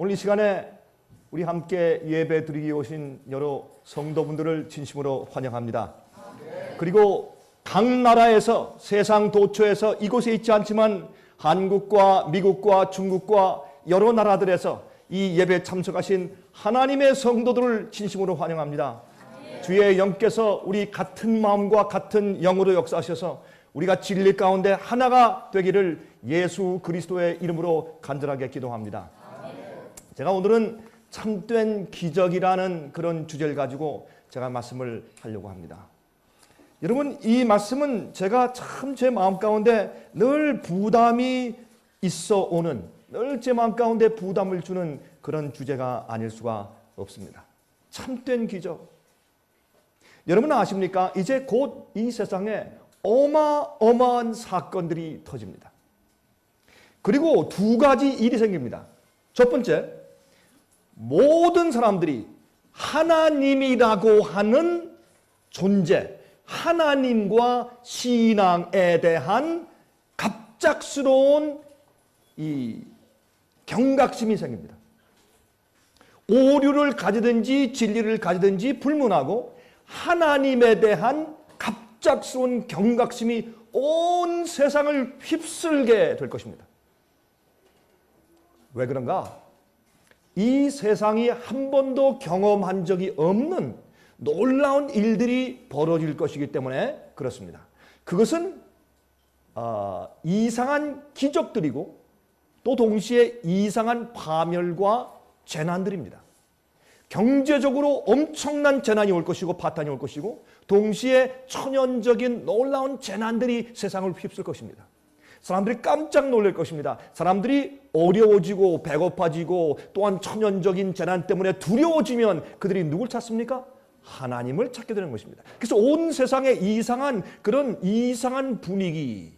오늘 이 시간에 우리 함께 예배 드리기 오신 여러 성도분들을 진심으로 환영합니다. 그리고 각 나라에서 세상 도처에서 이곳에 있지 않지만 한국과 미국과 중국과 여러 나라들에서 이 예배에 참석하신 하나님의 성도들을 진심으로 환영합니다. 주의 영께서 우리 같은 마음과 같은 영으로 역사하셔서 우리가 진리 가운데 하나가 되기를 예수 그리스도의 이름으로 간절하게 기도합니다. 제가 오늘은 참된 기적이라는 그런 주제를 가지고 제가 말씀을 하려고 합니다. 여러분, 이 말씀은 제가 참 제 마음 가운데 늘 부담이 있어 오는, 늘 제 마음 가운데 부담을 주는 그런 주제가 아닐 수가 없습니다. 참된 기적. 여러분 아십니까? 이제 곧 이 세상에 어마어마한 사건들이 터집니다. 그리고 두 가지 일이 생깁니다. 첫 번째, 모든 사람들이 하나님이라고 하는 존재, 하나님과 신앙에 대한 갑작스러운 이 경각심이 생깁니다. 오류를 가지든지 진리를 가지든지 불문하고 하나님에 대한 갑작스러운 경각심이 온 세상을 휩쓸게 될 것입니다. 왜 그런가? 이 세상이 한 번도 경험한 적이 없는 놀라운 일들이 벌어질 것이기 때문에 그렇습니다. 그것은 이상한 기적들이고 또 동시에 이상한 파멸과 재난들입니다. 경제적으로 엄청난 재난이 올 것이고 파탄이 올 것이고 동시에 천연적인 놀라운 재난들이 세상을 휩쓸 것입니다. 사람들이 깜짝 놀랄 것입니다. 사람들이 어려워지고 배고파지고 또한 천연적인 재난 때문에 두려워지면 그들이 누굴 찾습니까? 하나님을 찾게 되는 것입니다. 그래서 온 세상에 이상한 그런 이상한 분위기,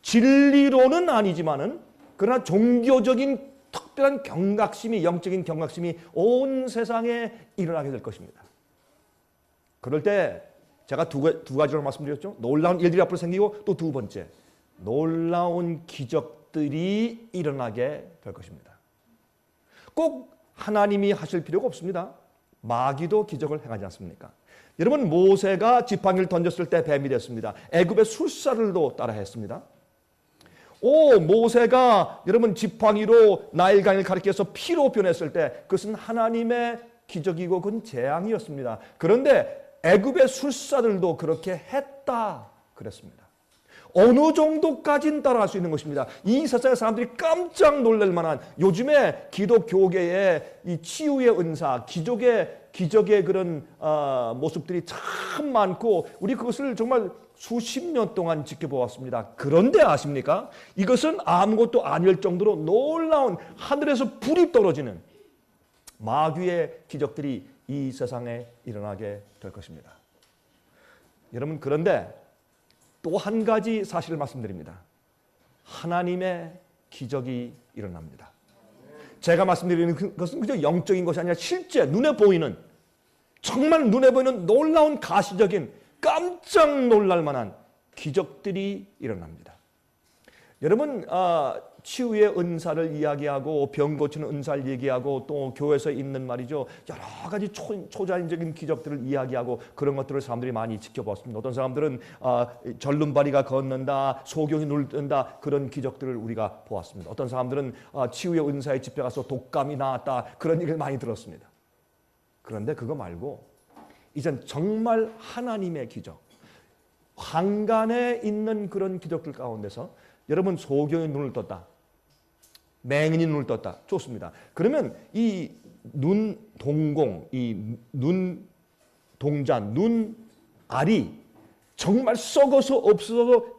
진리로는 아니지만은 그러나 종교적인 특별한 경각심이, 영적인 경각심이 온 세상에 일어나게 될 것입니다. 그럴 때 제가 두 가지로 말씀드렸죠. 놀라운 일들이 앞으로 생기고 또 두 번째, 놀라운 기적들이 일어나게 될 것입니다. 꼭 하나님이 하실 필요가 없습니다. 마귀도 기적을 행하지 않습니까? 여러분, 모세가 지팡이를 던졌을 때 뱀이 됐습니다. 애굽의 술사들도 따라했습니다. 모세가 여러분 지팡이로 나일강을 가리켜서 피로 변했을 때 그것은 하나님의 기적이고 그건 재앙이었습니다. 그런데 애굽의 술사들도 그렇게 했다 그랬습니다. 어느 정도까지는 따라할 수 있는 것입니다. 이 세상의 사람들이 깜짝 놀랄 만한 요즘에 기독교계의 이 치유의 은사, 기적의 그런 모습들이 참 많고 우리 그것을 정말 수십 년 동안 지켜보았습니다. 그런데 아십니까? 이것은 아무것도 아닐 정도로 놀라운 하늘에서 불이 떨어지는 마귀의 기적들이 이 세상에 일어나게 될 것입니다. 여러분, 그런데 또 한 가지 사실을 말씀드립니다. 하나님의 기적이 일어납니다. 제가 말씀드리는 것은 그저 영적인 것이 아니라 실제 눈에 보이는, 정말 눈에 보이는 놀라운 가시적인 깜짝 놀랄 만한 기적들이 일어납니다. 여러분, 치유의 은사를 이야기하고 병 고치는 은사를 얘기하고 또 교회에서 있는 말이죠. 여러 가지 초자연적인 기적들을 이야기하고 그런 것들을 사람들이 많이 지켜봤습니다. 어떤 사람들은 절름발이가 걷는다, 소경이 눈을 뜬다, 그런 기적들을 우리가 보았습니다. 어떤 사람들은 치유의 은사에 집회 가서 독감이 나았다, 그런 얘기를 많이 들었습니다. 그런데 그거 말고 이젠 정말 하나님의 기적, 황간에 있는 그런 기적들 가운데서 여러분, 소경이 눈을 떴다, 맹인이 눈을 떴다, 좋습니다. 그러면 이 눈 동공, 이 눈 동자, 눈 알이 정말 썩어서 없어서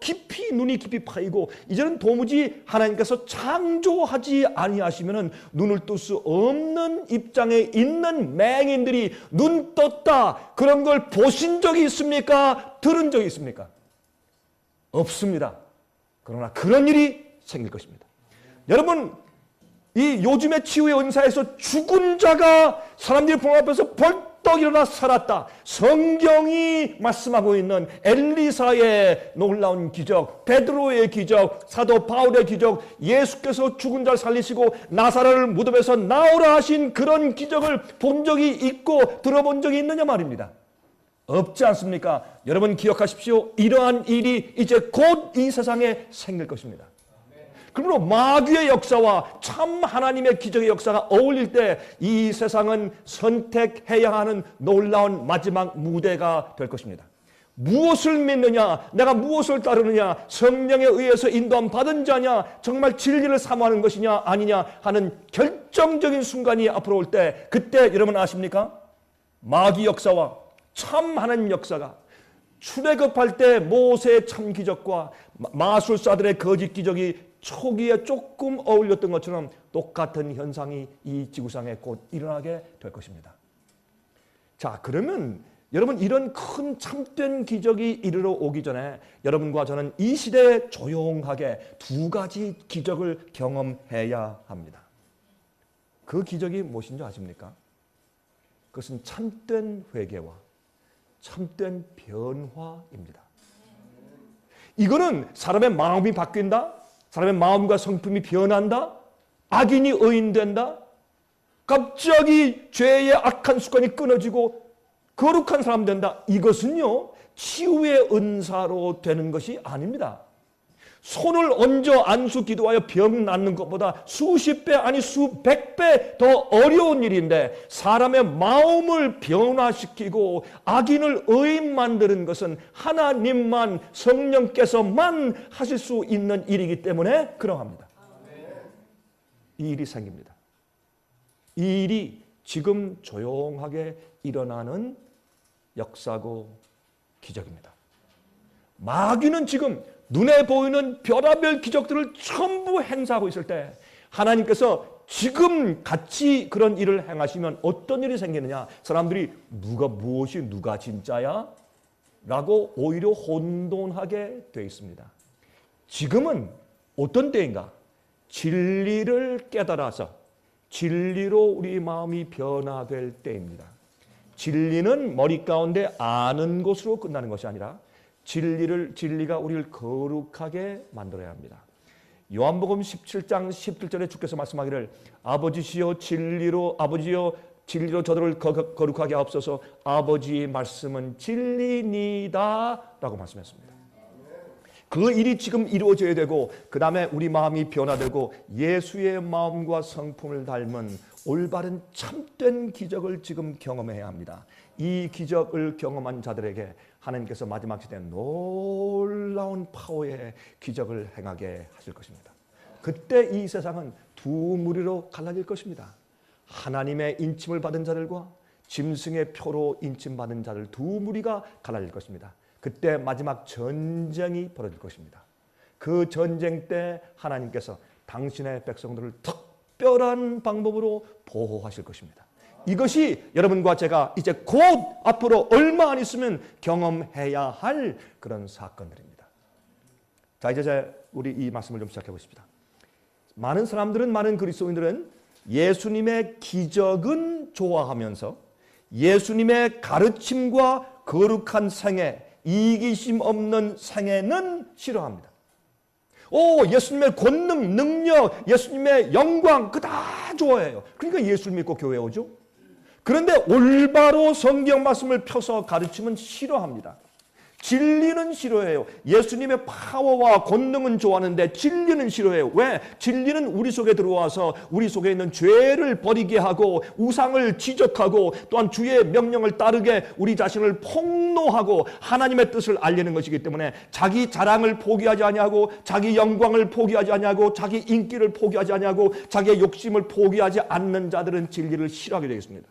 눈이 깊이 파이고 이제는 도무지 하나님께서 창조하지 아니하시면은 눈을 뜰 수 없는 입장에 있는 맹인들이 눈 떴다, 그런 걸 보신 적이 있습니까? 들은 적이 있습니까? 없습니다. 그러나 그런 일이 생길 것입니다. 여러분, 이 요즘의 치유의 은사에서 죽은 자가 사람들이 보는 앞에서 벌떡 벌떡 일어나 살았다. 성경이 말씀하고 있는 엘리사의 놀라운 기적, 베드로의 기적, 사도 바울의 기적, 예수께서 죽은 자를 살리시고 나사로를 무덤에서 나오라 하신 그런 기적을 본 적이 있고 들어본 적이 있느냐 말입니다. 없지 않습니까? 여러분 기억하십시오. 이러한 일이 이제 곧 이 세상에 생길 것입니다. 그러므로 마귀의 역사와 참 하나님의 기적의 역사가 어울릴 때 이 세상은 선택해야 하는 놀라운 마지막 무대가 될 것입니다. 무엇을 믿느냐, 내가 무엇을 따르느냐, 성령에 의해서 인도함 받은 자냐, 정말 진리를 사모하는 것이냐 아니냐 하는 결정적인 순간이 앞으로 올 때, 그때 여러분 아십니까? 마귀 역사와 참 하나님 역사가 출애굽할 때 모세의 참 기적과 마술사들의 거짓 기적이 초기에 조금 어울렸던 것처럼 똑같은 현상이 이 지구상에 곧 일어나게 될 것입니다. 자, 그러면 여러분 이런 큰 참된 기적이 이르러 오기 전에 여러분과 저는 이 시대에 조용하게 두 가지 기적을 경험해야 합니다. 그 기적이 무엇인지 아십니까? 그것은 참된 회개와 참된 변화입니다. 이거는 사람의 마음이 바뀐다? 사람의 마음과 성품이 변한다? 악인이 의인된다? 갑자기 죄의 악한 습관이 끊어지고 거룩한 사람 된다? 이것은요, 치유의 은사로 되는 것이 아닙니다. 손을 얹어 안수 기도하여 병 낫는 것보다 수십 배 아니 수백 배 더 어려운 일인데, 사람의 마음을 변화시키고 악인을 의인 만드는 것은 하나님만, 성령께서만 하실 수 있는 일이기 때문에 그러합니다. 이 일이 생깁니다. 이 일이 지금 조용하게 일어나는 역사고 기적입니다. 마귀는 지금 눈에 보이는 별의별 기적들을 전부 행사하고 있을 때, 하나님께서 지금 같이 그런 일을 행하시면 어떤 일이 생기느냐? 사람들이 누가 진짜야? 라고 오히려 혼돈하게 되어 있습니다. 지금은 어떤 때인가? 진리를 깨달아서 진리로 우리 마음이 변화될 때입니다. 진리는 머리 가운데 아는 것으로 끝나는 것이 아니라 진리가 우리를 거룩하게 만들어야 합니다. 요한복음 17장 17절에 주께서 말씀하기를 아버지여 진리로 저들을 거룩하게 하옵소서. 아버지의 말씀은 진리니다 라고 말씀했습니다. 그 일이 지금 이루어져야 되고, 그 다음에 우리 마음이 변화되고 예수의 마음과 성품을 닮은 올바른 참된 기적을 지금 경험해야 합니다. 이 기적을 경험한 자들에게 하나님께서 마지막 시대에 놀라운 파워의 기적을 행하게 하실 것입니다. 그때 이 세상은 두 무리로 갈라질 것입니다. 하나님의 인침을 받은 자들과 짐승의 표로 인침받은 자들 두 무리가 갈라질 것입니다. 그때 마지막 전쟁이 벌어질 것입니다. 그 전쟁 때 하나님께서 당신의 백성들을 특별한 방법으로 보호하실 것입니다. 이것이 여러분과 제가 이제 곧 앞으로 얼마 안 있으면 경험해야 할 그런 사건들입니다. 자, 이제 우리 이 말씀을 좀 시작해 보십시다. 많은 사람들은, 많은 그리스도인들은 예수님의 기적은 좋아하면서 예수님의 가르침과 거룩한 생애, 이기심 없는 생애는 싫어합니다. 예수님의 권능, 능력, 예수님의 영광, 그 다 좋아해요. 그러니까 예수를 믿고 교회에 오죠. 그런데 올바로 성경 말씀을 펴서 가르치면 싫어합니다. 진리는 싫어해요. 예수님의 파워와 권능은 좋아하는데 진리는 싫어해요. 왜? 진리는 우리 속에 들어와서 우리 속에 있는 죄를 버리게 하고 우상을 지적하고 또한 주의 명령을 따르게 우리 자신을 폭로하고 하나님의 뜻을 알리는 것이기 때문에 자기 자랑을 포기하지 아니하고 자기 영광을 포기하지 아니하고 자기 인기를 포기하지 아니하고 자기의 욕심을 포기하지 않는 자들은 진리를 싫어하게 되어 있습니다.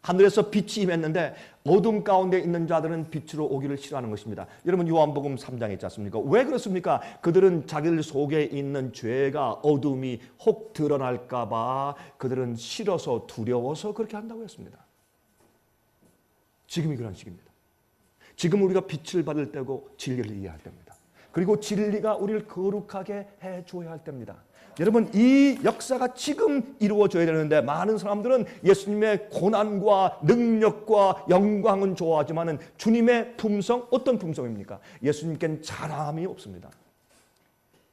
하늘에서 빛이 임했는데 어둠 가운데 있는 자들은 빛으로 오기를 싫어하는 것입니다. 여러분 요한복음 3장에 있지 않습니까? 왜 그렇습니까? 그들은 자기들 속에 있는 죄가, 어둠이 혹 드러날까 봐 그들은 싫어서 두려워서 그렇게 한다고 했습니다. 지금이 그런 시기입니다. 지금 우리가 빛을 받을 때고 진리를 이해할 때입니다. 그리고 진리가 우리를 거룩하게 해줘야 할 때입니다. 여러분, 이 역사가 지금 이루어져야 되는데 많은 사람들은 예수님의 고난과 능력과 영광은 좋아하지만 주님의 품성, 어떤 품성입니까? 예수님께는 자랑함이 없습니다.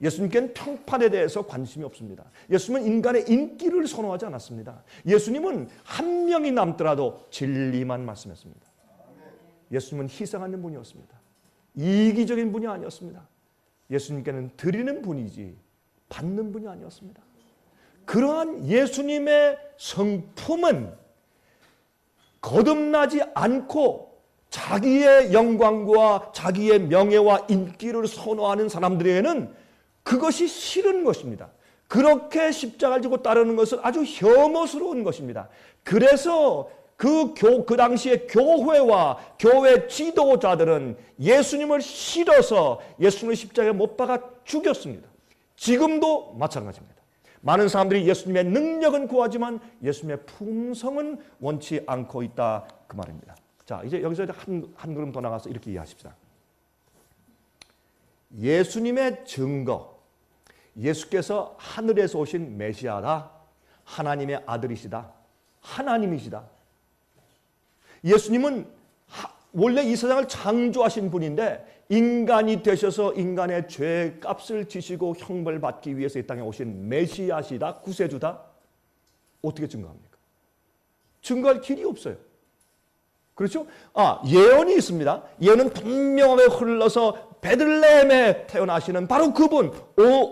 예수님께는 평판에 대해서 관심이 없습니다. 예수님은 인간의 인기를 선호하지 않았습니다. 예수님은 한 명이 남더라도 진리만 말씀했습니다. 예수님은 희생하는 분이었습니다. 이기적인 분이 아니었습니다. 예수님께는 드리는 분이지 받는 분이 아니었습니다. 그러한 예수님의 성품은 거듭나지 않고 자기의 영광과 자기의 명예와 인기를 선호하는 사람들에게는 그것이 싫은 것입니다. 그렇게 십자가를 지고 따르는 것은 아주 혐오스러운 것입니다. 그래서 그 당시의 교회와 교회 지도자들은 예수님을 싫어서 예수님을 십자가에 못 박아 죽였습니다. 지금도 마찬가지입니다. 많은 사람들이 예수님의 능력은 구하지만 예수님의 품성은 원치 않고 있다, 그 말입니다. 자, 이제 여기서 한 걸음 더 나가서 이렇게 이해하십시다. 예수님의 증거, 예수께서 하늘에서 오신 메시아다, 하나님의 아들이시다, 하나님이시다. 예수님은 원래 이 세상을 창조하신 분인데 인간이 되셔서 인간의 죄의 값을 지시고 형벌 받기 위해서 이 땅에 오신 메시아시다, 구세주다. 어떻게 증거합니까? 증거할 길이 없어요. 그렇죠? 예언이 있습니다. 예언은 분명하게 흘러서 베들레헴에 태어나시는 바로 그분,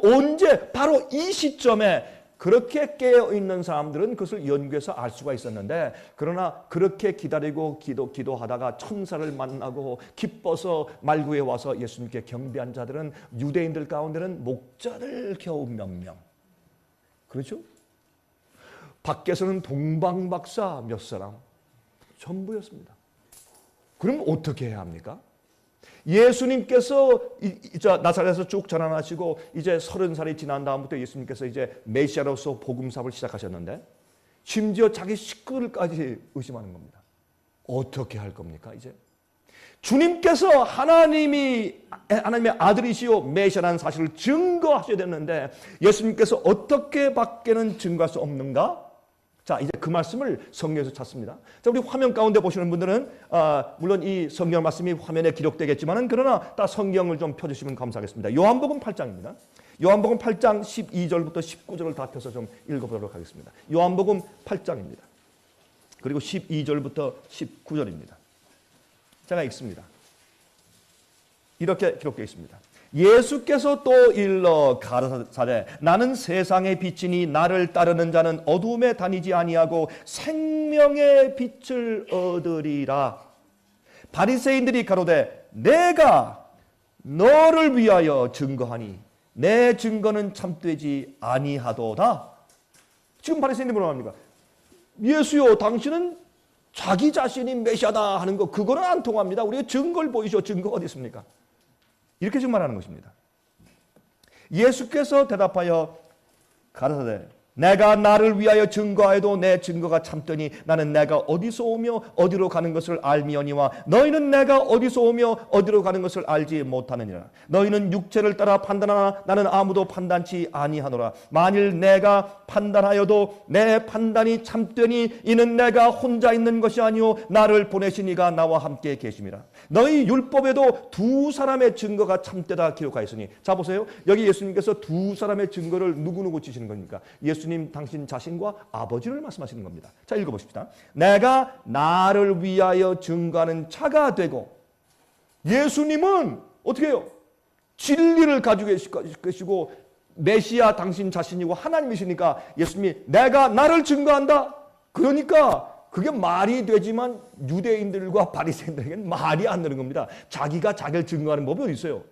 언제? 바로 이 시점에 그렇게 깨어있는 사람들은 그것을 연구해서 알 수가 있었는데, 그러나 그렇게 기다리고 기도하다가 천사를 만나고 기뻐서 말구에 와서 예수님께 경배한 자들은 유대인들 가운데는 목자들 겨우 몇 명. 그렇죠? 밖에서는 동방박사 몇 사람. 전부였습니다. 그럼 어떻게 해야 합니까? 예수님께서 나사렛에서 쭉 자라나시고 이제 30살이 지난 다음부터 예수님께서 이제 메시아로서 복음사업을 시작하셨는데 심지어 자기 식구들까지 의심하는 겁니다. 어떻게 할 겁니까? 이제 주님께서 하나님의 아들이시오 메시아라는 사실을 증거하셔야 되는데 예수님께서 어떻게 밖에는 증거할 수 없는가? 자, 이제 그 말씀을 성경에서 찾습니다. 자, 우리 화면 가운데 보시는 분들은 물론 이 성경 말씀이 화면에 기록되겠지만 그러나 다 성경을 좀 펴주시면 감사하겠습니다. 요한복음 8장입니다. 요한복음 8장 12절부터 19절을 다 펴서 좀 읽어보도록 하겠습니다. 요한복음 8장입니다. 그리고 12절부터 19절입니다. 제가 읽습니다. 이렇게 기록되어 있습니다. 예수께서 또 일러 가라사대 나는 세상의 빛이니 나를 따르는 자는 어두움에 다니지 아니하고 생명의 빛을 얻으리라. 바리새인들이 가로되 내가 너를 위하여 증거하니 내 증거는 참되지 아니하도다. 지금 바리새인들이 뭐라고 합니까? 예수요, 당신은 자기 자신이 메시아다 하는 거 그거는 안 통합니다. 우리가 증거를 보이시오. 증거가 어디 있습니까? 이렇게 지금 말하는 것입니다. 예수께서 대답하여 가라사대 내가 나를 위하여 증거하여도 내 증거가 참되니 나는 내가 어디서 오며 어디로 가는 것을 알미오니와 너희는 내가 어디서 오며 어디로 가는 것을 알지 못하느니라. 너희는 육체를 따라 판단하나 나는 아무도 판단치 아니하노라. 만일 내가 판단하여도 내 판단이 참되니 이는 내가 혼자 있는 것이 아니오 나를 보내신 이가 나와 함께 계심이라. 너희 율법에도 두 사람의 증거가 참되다 기록하였으니. 자 보세요. 여기 예수님께서 두 사람의 증거를 누구누구 주시는 겁니까? 예수님 당신 자신과 아버지를 말씀하시는 겁니다. 자, 읽어보십시다. 내가 나를 위하여 증거하는 자가 되고, 예수님은 어떻게 해요? 진리를 가지고 계시고 메시아 당신 자신이고 하나님이시니까 예수님이 내가 나를 증거한다. 그러니까 그게 말이 되지만 유대인들과 바리새인들에게는 말이 안 되는 겁니다. 자기가 자기를 증거하는 법이 어디 있어요?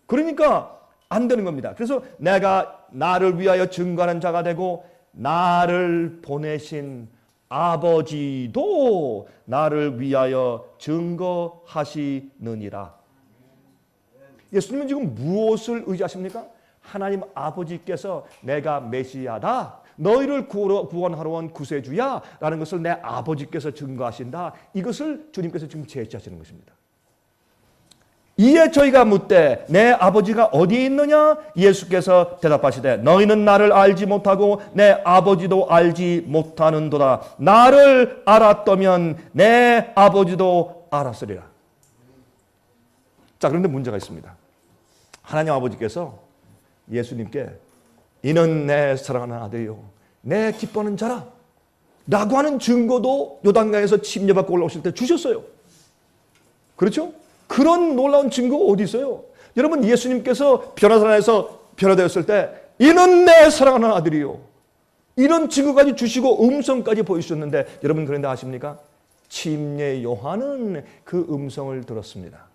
그러니까 안 되는 겁니다. 그래서 내가 나를 위하여 증거하는 자가 되고 나를 보내신 아버지도 나를 위하여 증거하시느니라. 예수님은 지금 무엇을 의지하십니까? 하나님 아버지께서 내가 메시아다, 너희를 구원하러 온 구세주야 라는 것을 내 아버지께서 증거하신다. 이것을 주님께서 지금 제시하시는 것입니다. 이에 저희가 묻되 내 아버지가 어디에 있느냐? 예수께서 대답하시되 너희는 나를 알지 못하고 내 아버지도 알지 못하는도다. 나를 알았다면 내 아버지도 알았으리라. 자, 그런데 문제가 있습니다. 하나님 아버지께서 예수님께 이는 내 사랑하는 아들이요 내 기뻐하는 자라 라고 하는 증거도 요단강에서 침례받고 올라오실 때 주셨어요. 그렇죠? 그런 놀라운 증거가 어디 있어요? 여러분, 예수님께서 변화산에서 변화되었을 때 이는 내 사랑하는 아들이요, 이런 증거까지 주시고 음성까지 보여주셨는데, 여러분 그런데 아십니까? 침례 요한은 그 음성을 들었습니다.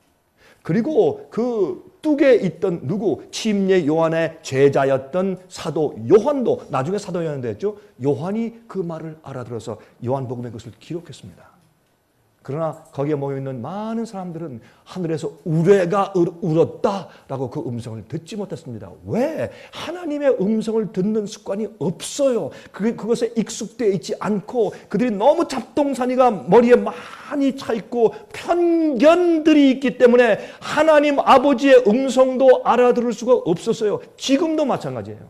그리고 그 뚝에 있던 누구? 침례 요한의 제자였던 사도 요한도 나중에 사도 요한 됐죠. 요한이 그 말을 알아들어서 요한복음에 그것을 기록했습니다. 그러나 거기에 모여있는 많은 사람들은 하늘에서 우레가 울었다라고 그 음성을 듣지 못했습니다. 왜? 하나님의 음성을 듣는 습관이 없어요. 그것에 익숙되어 있지 않고 그들이 너무 잡동사니가 머리에 많이 차 있고 편견들이 있기 때문에 하나님 아버지의 음성도 알아들을 수가 없었어요. 지금도 마찬가지예요.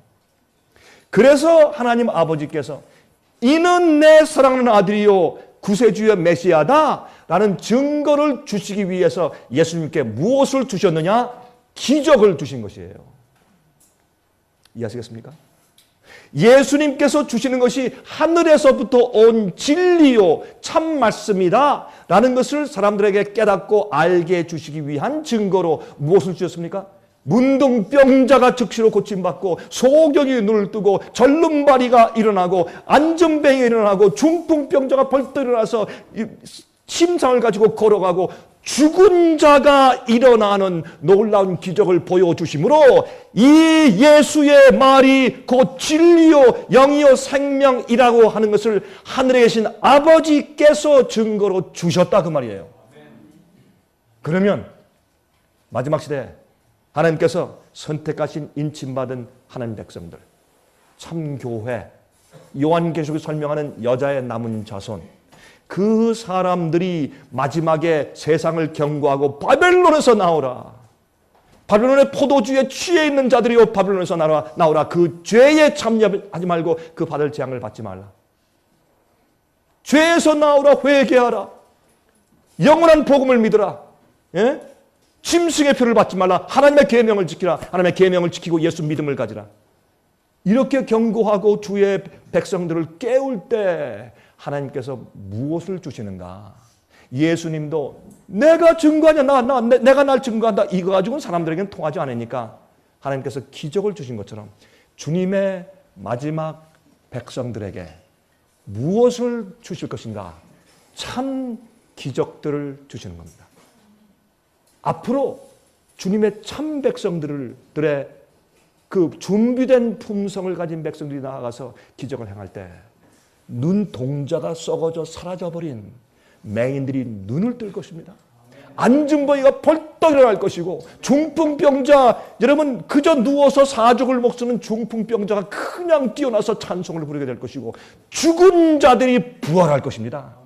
그래서 하나님 아버지께서 이는 내 사랑하는 아들이요 구세주의 메시아다 라는 증거를 주시기 위해서 예수님께 무엇을 주셨느냐? 기적을 주신 것이에요. 이해하시겠습니까? 예수님께서 주시는 것이 하늘에서부터 온 진리요 참 말씀이다 라는 것을 사람들에게 깨닫고 알게 해주시기 위한 증거로 무엇을 주셨습니까? 문둥병자가 즉시로 고침받고 소경이 눈을 뜨고 절름발이가 일어나고 안전뱅이가 일어나고 중풍병자가 벌떡 일어나서 심상을 가지고 걸어가고 죽은 자가 일어나는 놀라운 기적을 보여주심으로 이 예수의 말이 곧 진리요 영이요 생명이라고 하는 것을 하늘에 계신 아버지께서 증거로 주셨다 그 말이에요. 그러면 마지막 시대에 하나님께서 선택하신 인침받은 하나님 백성들, 참교회, 요한계시록에 설명하는 여자의 남은 자손, 그 사람들이 마지막에 세상을 경고하고 바벨론에서 나오라, 바벨론의 포도주에 취해 있는 자들이요 바벨론에서 나오라, 그 죄에 참여하지 말고 그 받을 재앙을 받지 말라, 죄에서 나오라, 회개하라, 영원한 복음을 믿으라, 예? 짐승의 표를 받지 말라, 하나님의 계명을 지키라, 하나님의 계명을 지키고 예수 믿음을 가지라, 이렇게 경고하고 주의 백성들을 깨울 때 하나님께서 무엇을 주시는가? 예수님도 내가 증거하냐, 내가 날 증거한다, 이거 가지고는 사람들에게는 통하지 않으니까 하나님께서 기적을 주신 것처럼 주님의 마지막 백성들에게 무엇을 주실 것인가? 참 기적들을 주시는 겁니다. 앞으로 주님의 참 백성들의 그 준비된 품성을 가진 백성들이 나아가서 기적을 행할 때 눈동자가 썩어져 사라져버린 맹인들이 눈을 뜰 것입니다. 안진뱅이가 벌떡 일어날 것이고, 중풍병자, 여러분 그저 누워서 사죽을 먹쓰는 중풍병자가 그냥 뛰어나서 찬송을 부르게 될 것이고, 죽은 자들이 부활할 것입니다.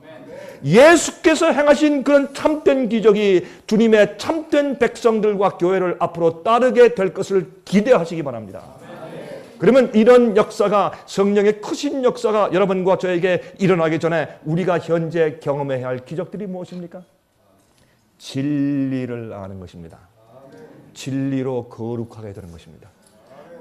예수께서 행하신 그런 참된 기적이 주님의 참된 백성들과 교회를 앞으로 따르게 될 것을 기대하시기 바랍니다. 그러면 이런 역사가, 성령의 크신 역사가 여러분과 저에게 일어나기 전에 우리가 현재 경험해야 할 기적들이 무엇입니까? 진리를 아는 것입니다. 진리로 거룩하게 되는 것입니다.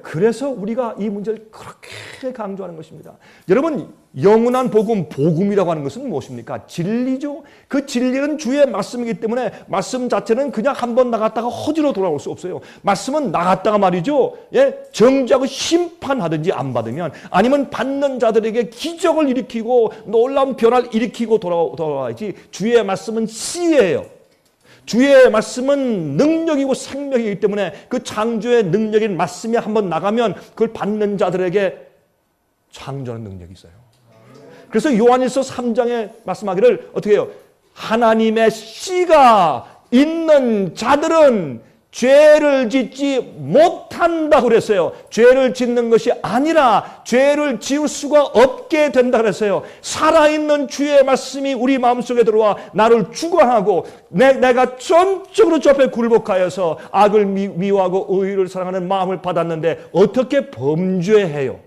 그래서 우리가 이 문제를 그렇게 강조하는 것입니다. 여러분, 영원한 복음, 복음이라고 하는 것은 무엇입니까? 진리죠. 그 진리는 주의 말씀이기 때문에 말씀 자체는 그냥 한번 나갔다가 허지로 돌아올 수 없어요. 말씀은 나갔다가 말이죠, 예, 정죄하고 심판하든지 안 받으면, 아니면 받는 자들에게 기적을 일으키고 놀라운 변화를 일으키고 돌아와야지. 주의 말씀은 씨예요. 주의 말씀은 능력이고 생명이기 때문에 그 창조의 능력인 말씀이 한번 나가면 그걸 받는 자들에게 창조하는 능력이 있어요. 그래서 요한일서 3장에 말씀하기를 어떻게 해요? 하나님의 씨가 있는 자들은 죄를 짓지 못한다고 그랬어요. 죄를 짓는 것이 아니라 죄를 지을 수가 없게 된다 그랬어요. 살아있는 주의 말씀이 우리 마음속에 들어와 나를 주관하고 내가 전적으로 주 앞에 굴복하여서 악을 미워하고 의를 사랑하는 마음을 받았는데 어떻게 범죄해요?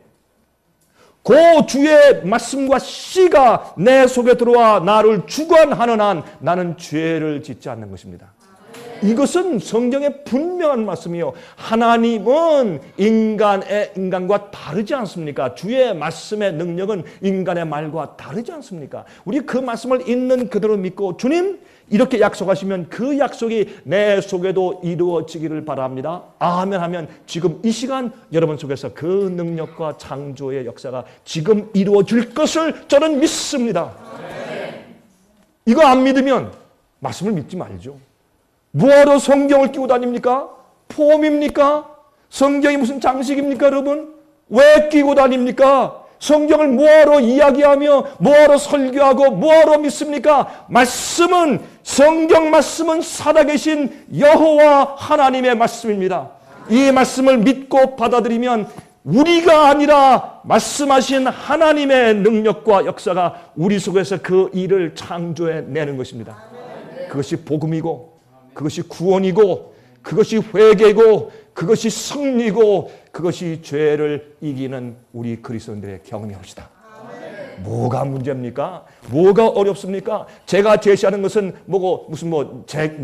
그 주의 말씀과 씨가 내 속에 들어와 나를 주관하는 한 나는 죄를 짓지 않는 것입니다. 이것은 성경의 분명한 말씀이요. 하나님은 인간과 다르지 않습니까? 주의 말씀의 능력은 인간의 말과 다르지 않습니까? 우리 그 말씀을 있는 그대로 믿고 주님 이렇게 약속하시면 그 약속이 내 속에도 이루어지기를 바랍니다. 아멘 하면 지금 이 시간 여러분 속에서 그 능력과 창조의 역사가 지금 이루어질 것을 저는 믿습니다. 이거 안 믿으면 말씀을 믿지 말죠. 뭐하러 성경을 끼고 다닙니까? 폼입니까? 성경이 무슨 장식입니까, 여러분? 왜 끼고 다닙니까? 성경을 뭐하러 이야기하며 뭐하러 설교하고 뭐하러 믿습니까? 말씀은 성경 말씀은 살아계신 여호와 하나님의 말씀입니다. 이 말씀을 믿고 받아들이면 우리가 아니라 말씀하신 하나님의 능력과 역사가 우리 속에서 그 일을 창조해내는 것입니다. 그것이 복음이고 그것이 구원이고 그것이 회개고 그것이 승리고 그것이 죄를 이기는 우리 그리스도인들의 경험이옵시다. 뭐가 문제입니까? 뭐가 어렵습니까? 제가 제시하는 것은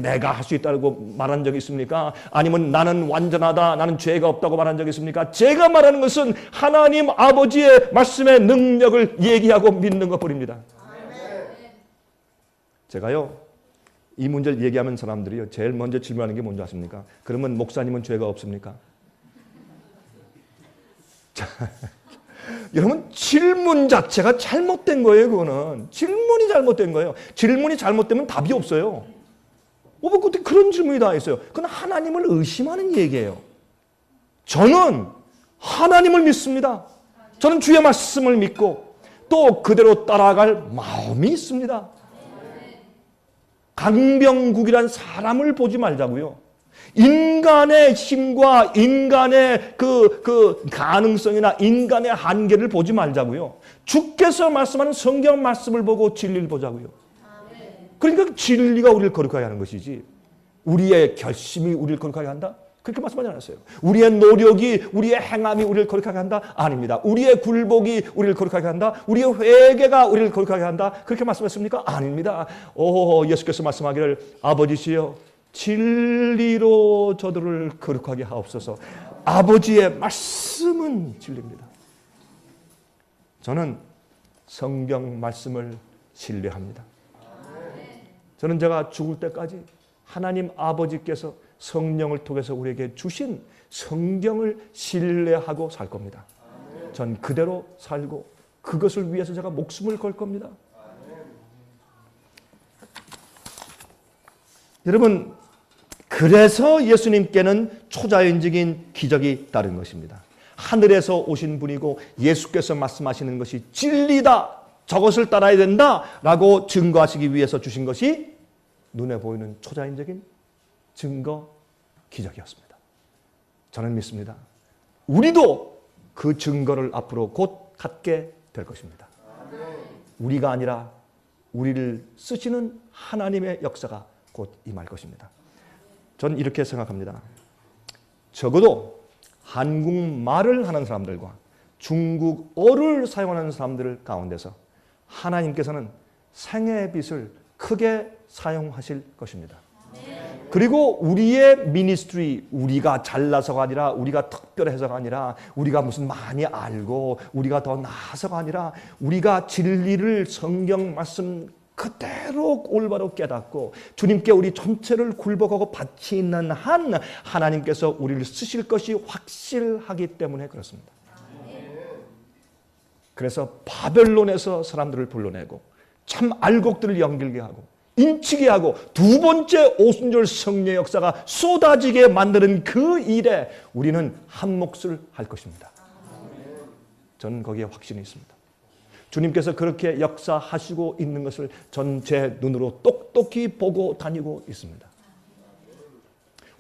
내가 할 수 있다고 말한 적이 있습니까? 아니면 나는 완전하다, 나는 죄가 없다고 말한 적이 있습니까? 제가 말하는 것은 하나님 아버지의 말씀의 능력을 얘기하고 믿는 것뿐입니다. 제가요 이 문제를 얘기하면 사람들이요 제일 먼저 질문하는 게 뭔지 아십니까? 그러면 목사님은 죄가 없습니까? 자, 여러분 질문 자체가 잘못된 거예요. 그거는 질문이 잘못된 거예요. 질문이 잘못되면 답이 없어요. 어떻게 그런 질문이 다 있어요? 그건 하나님을 의심하는 얘기예요. 저는 하나님을 믿습니다. 저는 주의 말씀을 믿고 또 그대로 따라갈 마음이 있습니다. 강병국이란 사람을 보지 말자고요. 인간의 힘과 인간의 그 가능성이나 인간의 한계를 보지 말자고요. 주께서 말씀하는 성경 말씀을 보고 진리를 보자고요. 그러니까 진리가 우리를 거룩하게 하는 것이지 우리의 결심이 우리를 거룩하게 한다? 그렇게 말씀하지 않았어요. 우리의 노력이, 우리의 행함이 우리를 거룩하게 한다? 아닙니다. 우리의 굴복이 우리를 거룩하게 한다? 우리의 회개가 우리를 거룩하게 한다? 그렇게 말씀했습니까? 아닙니다. 예수께서 말씀하기를 아버지시여 진리로 저들을 거룩하게 하옵소서. 아버지의 말씀은 진리입니다. 저는 성경 말씀을 신뢰합니다. 저는 제가 죽을 때까지 하나님 아버지께서 성령을 통해서 우리에게 주신 성경을 신뢰하고 살 겁니다. 전 그대로 살고 그것을 위해서 제가 목숨을 걸 겁니다. 여러분, 그래서 예수님께는 초자연적인 기적이 따른 것입니다. 하늘에서 오신 분이고 예수께서 말씀하시는 것이 진리다, 저것을 따라야 된다라고 증거하시기 위해서 주신 것이 눈에 보이는 초자연적인 증거 기적이었습니다. 저는 믿습니다. 우리도 그 증거를 앞으로 곧 갖게 될 것입니다. 우리가 아니라 우리를 쓰시는 하나님의 역사가 곧 임할 것입니다. 저는 이렇게 생각합니다. 적어도 한국말을 하는 사람들과 중국어를 사용하는 사람들 가운데서 하나님께서는 생애의 빛을 크게 사용하실 것입니다. 그리고 우리의 미니스트리, 우리가 잘나서가 아니라 우리가 특별해서가 아니라 우리가 무슨 많이 알고 우리가 더 나아서가 아니라 우리가 진리를 성경 말씀 그대로 올바로 깨닫고 주님께 우리 전체를 굴복하고 바치는 한 하나님께서 우리를 쓰실 것이 확실하기 때문에 그렇습니다. 그래서 바벨론에서 사람들을 불러내고 참 알곡들을 연결게 하고 인치게 하고 두 번째 오순절 성령의 역사가 쏟아지게 만드는 그 일에 우리는 한 몫을 할 것입니다. 저는 거기에 확신이 있습니다. 주님께서 그렇게 역사하시고 있는 것을 전 제 눈으로 똑똑히 보고 다니고 있습니다.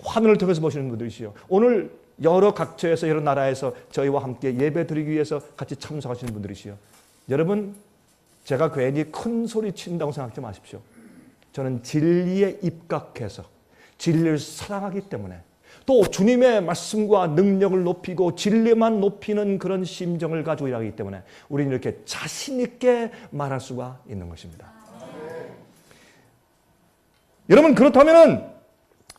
화면을 통해서 보시는 분들이시요. 오늘 여러 각처에서 여러 나라에서 저희와 함께 예배 드리기 위해서 같이 참석하시는 분들이시요. 여러분, 제가 괜히 큰 소리 친다고 생각하지 마십시오. 저는 진리에 입각해서 진리를 사랑하기 때문에 또 주님의 말씀과 능력을 높이고 진리만 높이는 그런 심정을 가지고 일하기 때문에 우리는 이렇게 자신 있게 말할 수가 있는 것입니다. 여러분, 그렇다면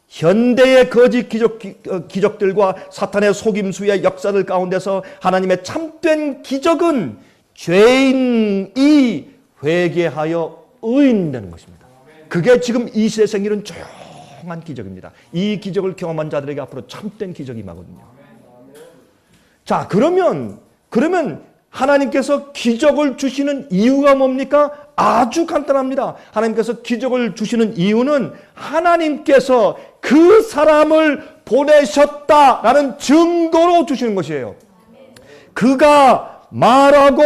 현대의 거짓 기적들과 사탄의 속임수의 역사들 가운데서 하나님의 참된 기적은 죄인이 회개하여 의인되는 것입니다. 그게 지금 이 시대에 생기는 조용한 기적입니다. 이 기적을 경험한 자들에게 앞으로 참된 기적이 임하거든요. 자, 그러면 하나님께서 기적을 주시는 이유가 뭡니까? 아주 간단합니다. 하나님께서 기적을 주시는 이유는 하나님께서 그 사람을 보내셨다라는 증거로 주시는 것이에요. 그가 말하고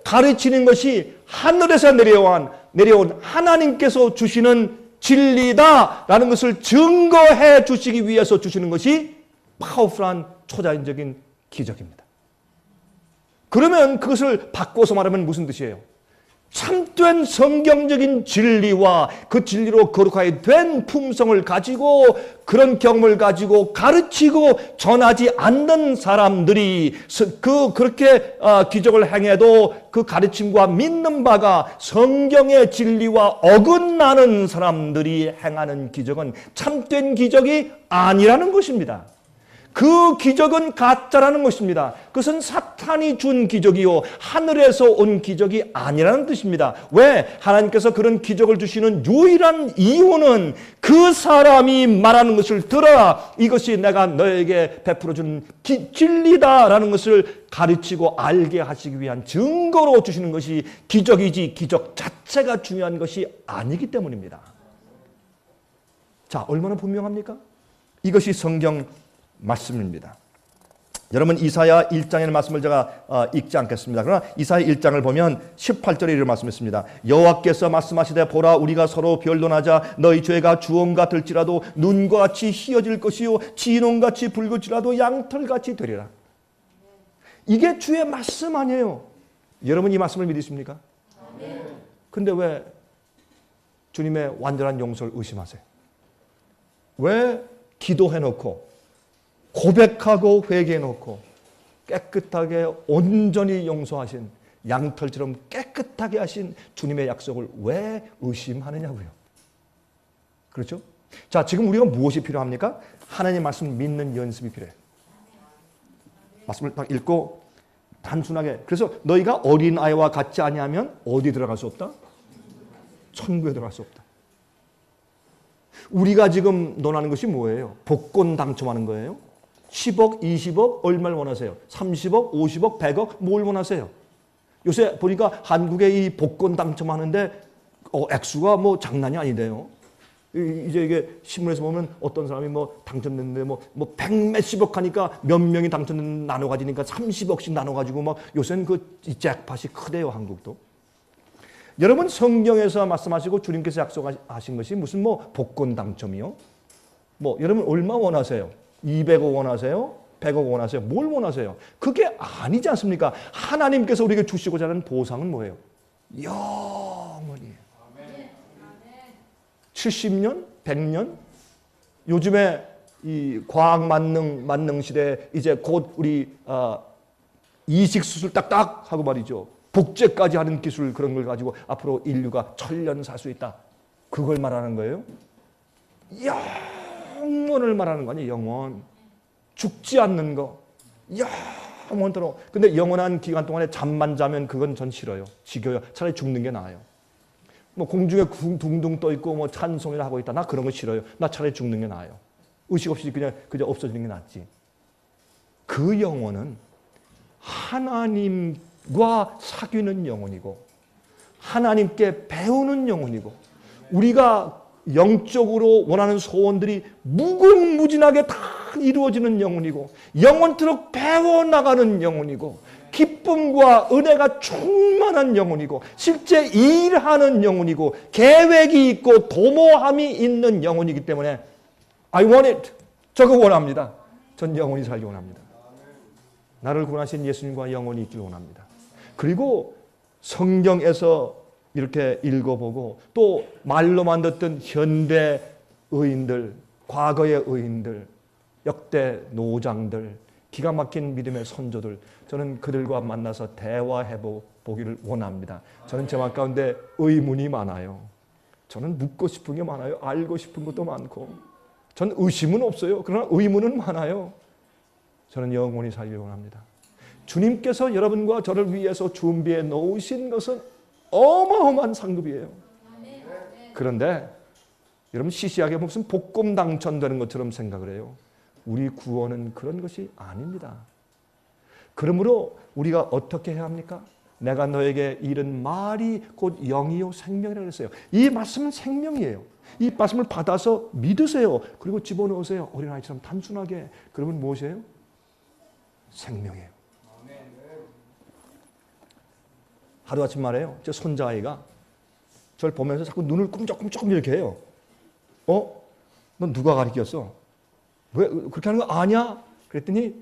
가르치는 것이 하늘에서 내려온 하나님께서 주시는 진리다라는 것을 증거해 주시기 위해서 주시는 것이 파워풀한 초자연적인 기적입니다. 그러면 그것을 바꿔서 말하면 무슨 뜻이에요? 참된 성경적인 진리와 그 진리로 거룩하게 된 품성을 가지고 그런 경험을 가지고 가르치고 전하지 않는 사람들이 그렇게 기적을 행해도 그 가르침과 믿는 바가 성경의 진리와 어긋나는 사람들이 행하는 기적은 참된 기적이 아니라는 것입니다. 그 기적은 가짜라는 것입니다. 그것은 사탄이 준 기적이요 하늘에서 온 기적이 아니라는 뜻입니다. 왜? 하나님께서 그런 기적을 주시는 유일한 이유는 그 사람이 말하는 것을 들어라, 이것이 내가 너에게 베풀어 준 진리다라는 것을 가르치고 알게 하시기 위한 증거로 주시는 것이 기적이지 기적 자체가 중요한 것이 아니기 때문입니다. 자, 얼마나 분명합니까? 이것이 성경 말씀입니다. 여러분, 이사야 1장의 말씀을 제가 읽지 않겠습니다. 그러나 이사야 1장을 보면 18절에 이런 말씀이 있습니다. 여호와께서 말씀하시되 보라, 우리가 서로 변론하자. 너희 죄가 주홍 같을지라도 눈과 같이 희어질 것이요 진홍같이 붉을지라도 양털같이 되리라. 이게 주의 말씀 아니에요. 여러분, 이 말씀을 믿으십니까? 근데 왜 주님의 완전한 용서를 의심하세요? 왜 기도해놓고 고백하고 회개해놓고 깨끗하게 온전히 용서하신 양털처럼 깨끗하게 하신 주님의 약속을 왜 의심하느냐고요. 그렇죠? 자, 지금 우리가 무엇이 필요합니까? 하나님의 말씀을 믿는 연습이 필요해요. 말씀을 딱 읽고 단순하게, 그래서 너희가 어린아이와 같지 아니하면 어디 들어갈 수 없다? 천국에 들어갈 수 없다. 우리가 지금 논하는 것이 뭐예요? 복권 당첨하는 거예요? 10억, 20억 얼마를 원하세요? 30억, 50억, 100억 뭘 원하세요? 요새 보니까 한국에 이 복권 당첨하는데 액수가 뭐 장난이 아니래요. 이제 이게 신문에서 보면 어떤 사람이 뭐 당첨됐는데 뭐 100몇십억 하니까 몇 명이 당첨된 나눠 가지니까 30억씩 나눠 가지고 막 요새는 그 잭팟이 크대요, 한국도. 여러분, 성경에서 말씀하시고 주님께서 약속하신 것이 무슨 뭐 복권 당첨이요? 뭐 여러분 얼마 원하세요? 200억 원하세요? 100억 원하세요? 뭘 원하세요? 그게 아니지 않습니까? 하나님께서 우리에게 주시고자 하는 보상은 뭐예요? 영원히. 70년? 100년? 요즘에 이 과학 만능 시대에 이제 곧 우리 이식 수술 딱딱 하고 말이죠. 복제까지 하는 기술, 그런 걸 가지고 앞으로 인류가 1000년 살 수 있다. 그걸 말하는 거예요? 영원을 말하는 거 아니에요. 영원. 죽지 않는 거. 영원토록. 근데 영원한 기간 동안에 잠만 자면 그건 전 싫어요. 지겨요. 차라리 죽는 게 나아요. 뭐 공중에 둥둥 떠 있고 뭐 찬송이나 하고 있다. 나 그런 거 싫어요. 나 차라리 죽는 게 나아요. 의식 없이 그냥 없어지는 게 낫지. 그 영혼은 하나님과 사귀는 영혼이고 하나님께 배우는 영혼이고 우리가 영적으로 원하는 소원들이 무궁무진하게 다 이루어지는 영혼이고 영원토록 배워나가는 영혼이고 기쁨과 은혜가 충만한 영혼이고 실제 일하는 영혼이고 계획이 있고 도모함이 있는 영혼이기 때문에 I want it. 저거 원합니다. 전 영원히 살기 원합니다. 나를 구원하신 예수님과 영원히 있기 원합니다. 그리고 성경에서 이렇게 읽어보고 또 말로만 듣던 현대 의인들, 과거의 의인들, 역대 노장들, 기가 막힌 믿음의 선조들, 저는 그들과 만나서 대화해보기를 원합니다. 저는 제 마음 가운데 의문이 많아요. 저는 묻고 싶은 게 많아요. 알고 싶은 것도 많고. 전 의심은 없어요. 그러나 의문은 많아요. 저는 영원히 살기 원합니다. 주님께서 여러분과 저를 위해서 준비해 놓으신 것은 어마어마한 상급이에요. 그런데 여러분 시시하게 무슨 복권 당첨되는 것처럼 생각을 해요. 우리 구원은 그런 것이 아닙니다. 그러므로 우리가 어떻게 해야 합니까? 내가 너에게 이른 말이 곧 영이요 생명이라고 했어요. 이 말씀은 생명이에요. 이 말씀을 받아서 믿으세요. 그리고 집어넣으세요. 어린아이처럼 단순하게. 그러면 무엇이에요? 생명이에요. 하루아침 말이에요. 제 손자아이가 저를 보면서 자꾸 눈을 꿈쩍꿈쩍 이렇게 해요. 넌 누가 가르쳤어? 왜 그렇게 하는 거 아냐? 그랬더니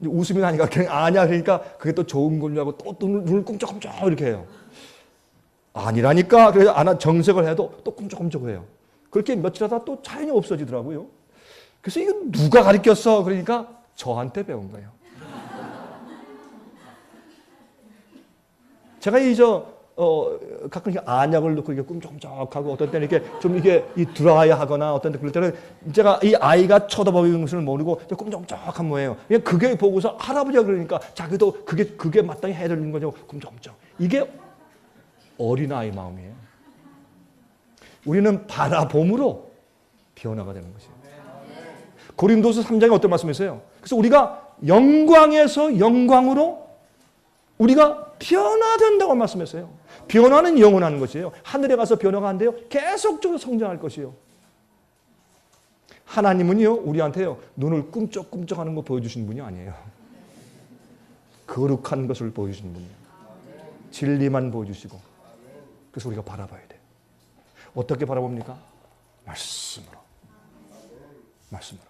웃음이 나니까 그냥 아냐 그러니까 그게 또 좋은 걸로 하고 또 눈을 꿈쩍꿈쩍 이렇게 해요. 아니라니까. 그래서 안 정색을 해도 또 꿈쩍꿈쩍 해요. 그렇게 며칠 하다 또 자연히 없어지더라고요. 그래서 이거 누가 가르쳤어? 그러니까 저한테 배운 거예요. 제가 가끔 안약을 넣고 이렇게 꿈쩍꿈쩍하고 어떤 때는 이렇게 좀 이게 드라이 하거나 어떤 때 그럴 때는 제가 이 아이가 쳐다보는 것을 모르고 꿈쩍꿈쩍한 모양이에요. 그냥 그게 보고서 할아버지가 그러니까 자기도 그게 마땅히 해야 되는 거죠. 꿈쩍꿈쩍. 이게 어린아이 마음이에요. 우리는 바라봄으로 변화가 되는 것이에요. 고린도서 3장에 어떤 말씀이 있어요? 그래서 우리가 영광에서 영광으로 우리가 변화된다고 말씀했어요. 변화는 영원한 것이에요. 하늘에 가서 변화가 안 돼요. 계속적으로 성장할 것이에요. 하나님은요, 우리한테요, 눈을 꿈쩍꿈쩍하는 거 보여주시는 분이 아니에요. 거룩한 것을 보여주시는 분이에요. 진리만 보여주시고. 그래서 우리가 바라봐야 돼요. 어떻게 바라봅니까? 말씀으로. 말씀으로.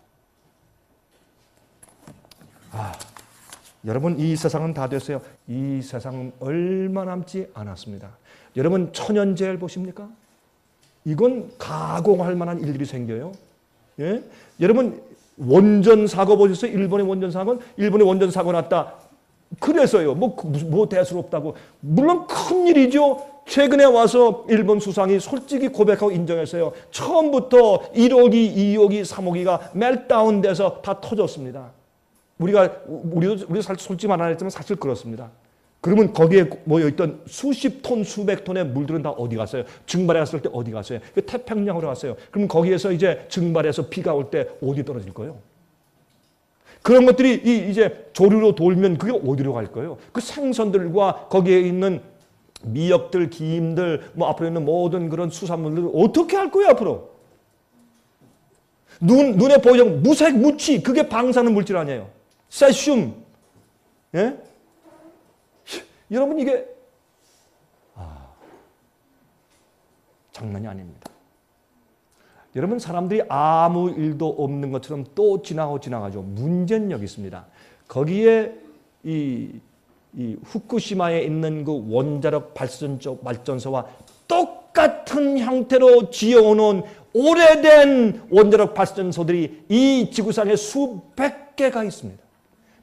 여러분, 이 세상은 다 됐어요. 이 세상은 얼마 남지 않았습니다. 여러분, 천연재해를 보십니까? 이건 가공할 만한 일들이 생겨요. 예? 여러분, 원전 사고 보셨어요? 일본의 원전 사고는? 일본의 원전 사고 났다. 그래서요. 뭐 대수롭다고. 물론 큰 일이죠. 최근에 와서 일본 수상이 솔직히 고백하고 인정했어요. 처음부터 1호기, 2호기, 3호기가 멜다운돼서 다 터졌습니다. 우리도 사실 솔직히 말 안 했지만 사실 그렇습니다. 그러면 거기에 모여있던 수십 톤, 수백 톤의 물들은 다 어디 갔어요? 증발해 갔을 때 어디 갔어요? 태평양으로 갔어요. 그럼 거기에서 이제 증발해서 비가 올 때 어디 떨어질 거예요? 그런 것들이 이제 조류로 돌면 그게 어디로 갈 거예요? 그 생선들과 거기에 있는 미역들, 김들, 앞으로 있는 모든 그런 수산물들을 어떻게 할 거예요, 앞으로? 눈에 보이지 않고 무색, 무취, 그게 방사능 물질 아니에요. 세슘. 예? 여러분, 이게 장난이 아닙니다. 여러분, 사람들이 아무 일도 없는 것처럼 또 지나가죠. 문제는 여기 있습니다. 거기에 이 후쿠시마에 있는 그 원자력 발전소와 똑같은 형태로 지어놓은 오래된 원자력 발전소들이 이 지구상에 수백 개가 있습니다.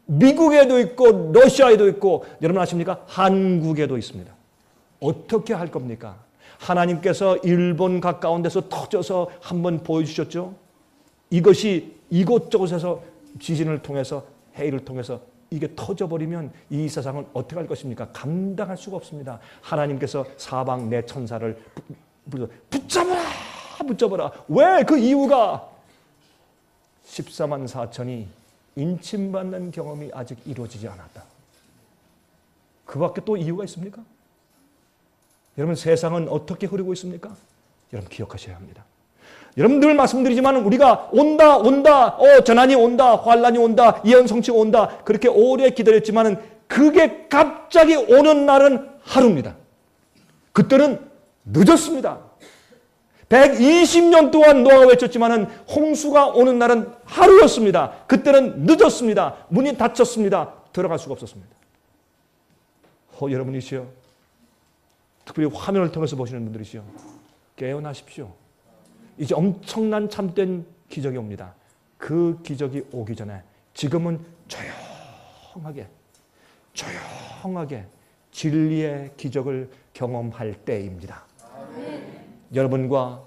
미국에도 있고 러시아에도 있고 여러분 아십니까? 한국에도 있습니다. 어떻게 할 겁니까? 하나님께서 일본 가까운 데서 터져서 한번 보여주셨죠. 이것이 이곳저곳에서 지진을 통해서 해일을 통해서 이게 터져버리면 이 세상은 어떻게 할 것입니까? 감당할 수가 없습니다. 하나님께서 사방 내 천사를 붙잡아라. 왜? 그 이유가 14만 4천이 인침받는 경험이 아직 이루어지지 않았다. 그 밖에 또 이유가 있습니까? 여러분, 세상은 어떻게 흐르고 있습니까? 여러분, 기억하셔야 합니다. 여러분, 늘 말씀드리지만 우리가 온다, 재난이 온다, 환란이 온다, 예언성취가 온다, 그렇게 오래 기다렸지만 그게 갑자기 오는 날은 하루입니다. 그때는 늦었습니다. 120년 동안 노아가 외쳤지만은 홍수가 오는 날은 하루였습니다. 그때는 늦었습니다. 문이 닫혔습니다. 들어갈 수가 없었습니다. 여러분이시여, 특별히 화면을 통해서 보시는 분들이시여, 깨어나십시오. 이제 엄청난 참된 기적이 옵니다. 그 기적이 오기 전에 지금은 조용하게 진리의 기적을 경험할 때입니다. 여러분과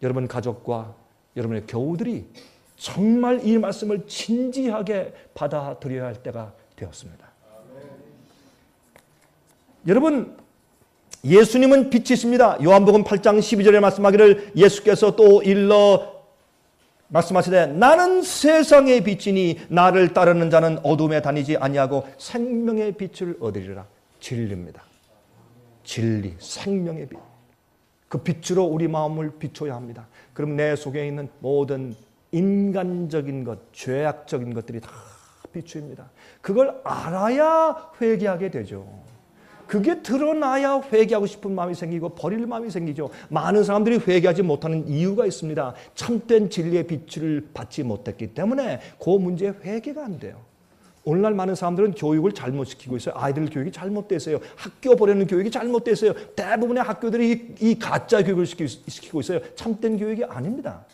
여러분 가족과 여러분의 교우들이 정말 이 말씀을 진지하게 받아들여야 할 때가 되었습니다. 여러분, 예수님은 빛이십니다. 요한복음 8장 12절에 말씀하기를 예수께서 또 일러 말씀하시되 나는 세상의 빛이니 나를 따르는 자는 어둠에 다니지 아니하고 생명의 빛을 얻으리라. 진리입니다. 진리, 생명의 빛. 그 빛으로 우리 마음을 비춰야 합니다. 그럼 내 속에 있는 모든 인간적인 것, 죄악적인 것들이 다 비추입니다. 그걸 알아야 회개하게 되죠. 그게 드러나야 회개하고 싶은 마음이 생기고 버릴 마음이 생기죠. 많은 사람들이 회개하지 못하는 이유가 있습니다. 참된 진리의 빛을 받지 못했기 때문에 그 문제에 회개가 안 돼요. 오늘날 많은 사람들은 교육을 잘못시키고 있어요. 아이들 교육이 잘못됐어요. 학교 보내는 교육이 잘못됐어요. 대부분의 학교들이 이 가짜 교육을 시키고 있어요. 참된 교육이 아닙니다.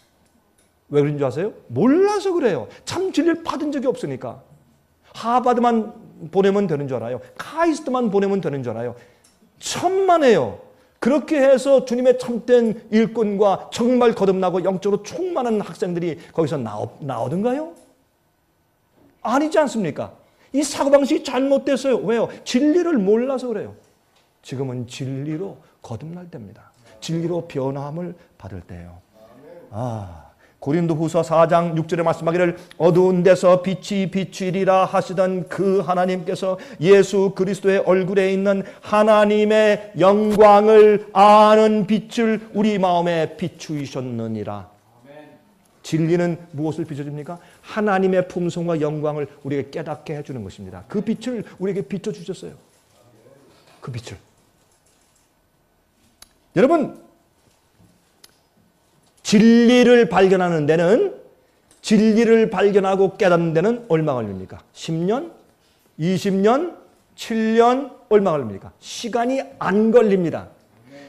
왜 그런 줄 아세요? 몰라서 그래요. 참 진리를 받은 적이 없으니까. 하버드만 보내면 되는 줄 알아요. 카이스트만 보내면 되는 줄 알아요. 천만에요. 그렇게 해서 주님의 참된 일꾼과 정말 거듭나고 영적으로 충만한 학생들이 거기서 나오던가요? 아니지 않습니까? 이 사고방식이 잘못됐어요. 왜요? 진리를 몰라서 그래요. 지금은 진리로 거듭날 때입니다. 진리로 변화함을 받을 때예요. 고린도후서 4장 6절에 말씀하기를 어두운 데서 빛이 비추리라 하시던 그 하나님께서 예수 그리스도의 얼굴에 있는 하나님의 영광을 아는 빛을 우리 마음에 비추셨느니라. 진리는 무엇을 비춰줍니까? 하나님의 품성과 영광을 우리에게 깨닫게 해주는 것입니다. 그 빛을 우리에게 비춰주셨어요. 그 빛을. 여러분, 진리를 발견하는 데는, 진리를 발견하고 깨닫는 데는 얼마 걸립니까? 10년? 20년? 7년? 얼마 걸립니까? 시간이 안 걸립니다.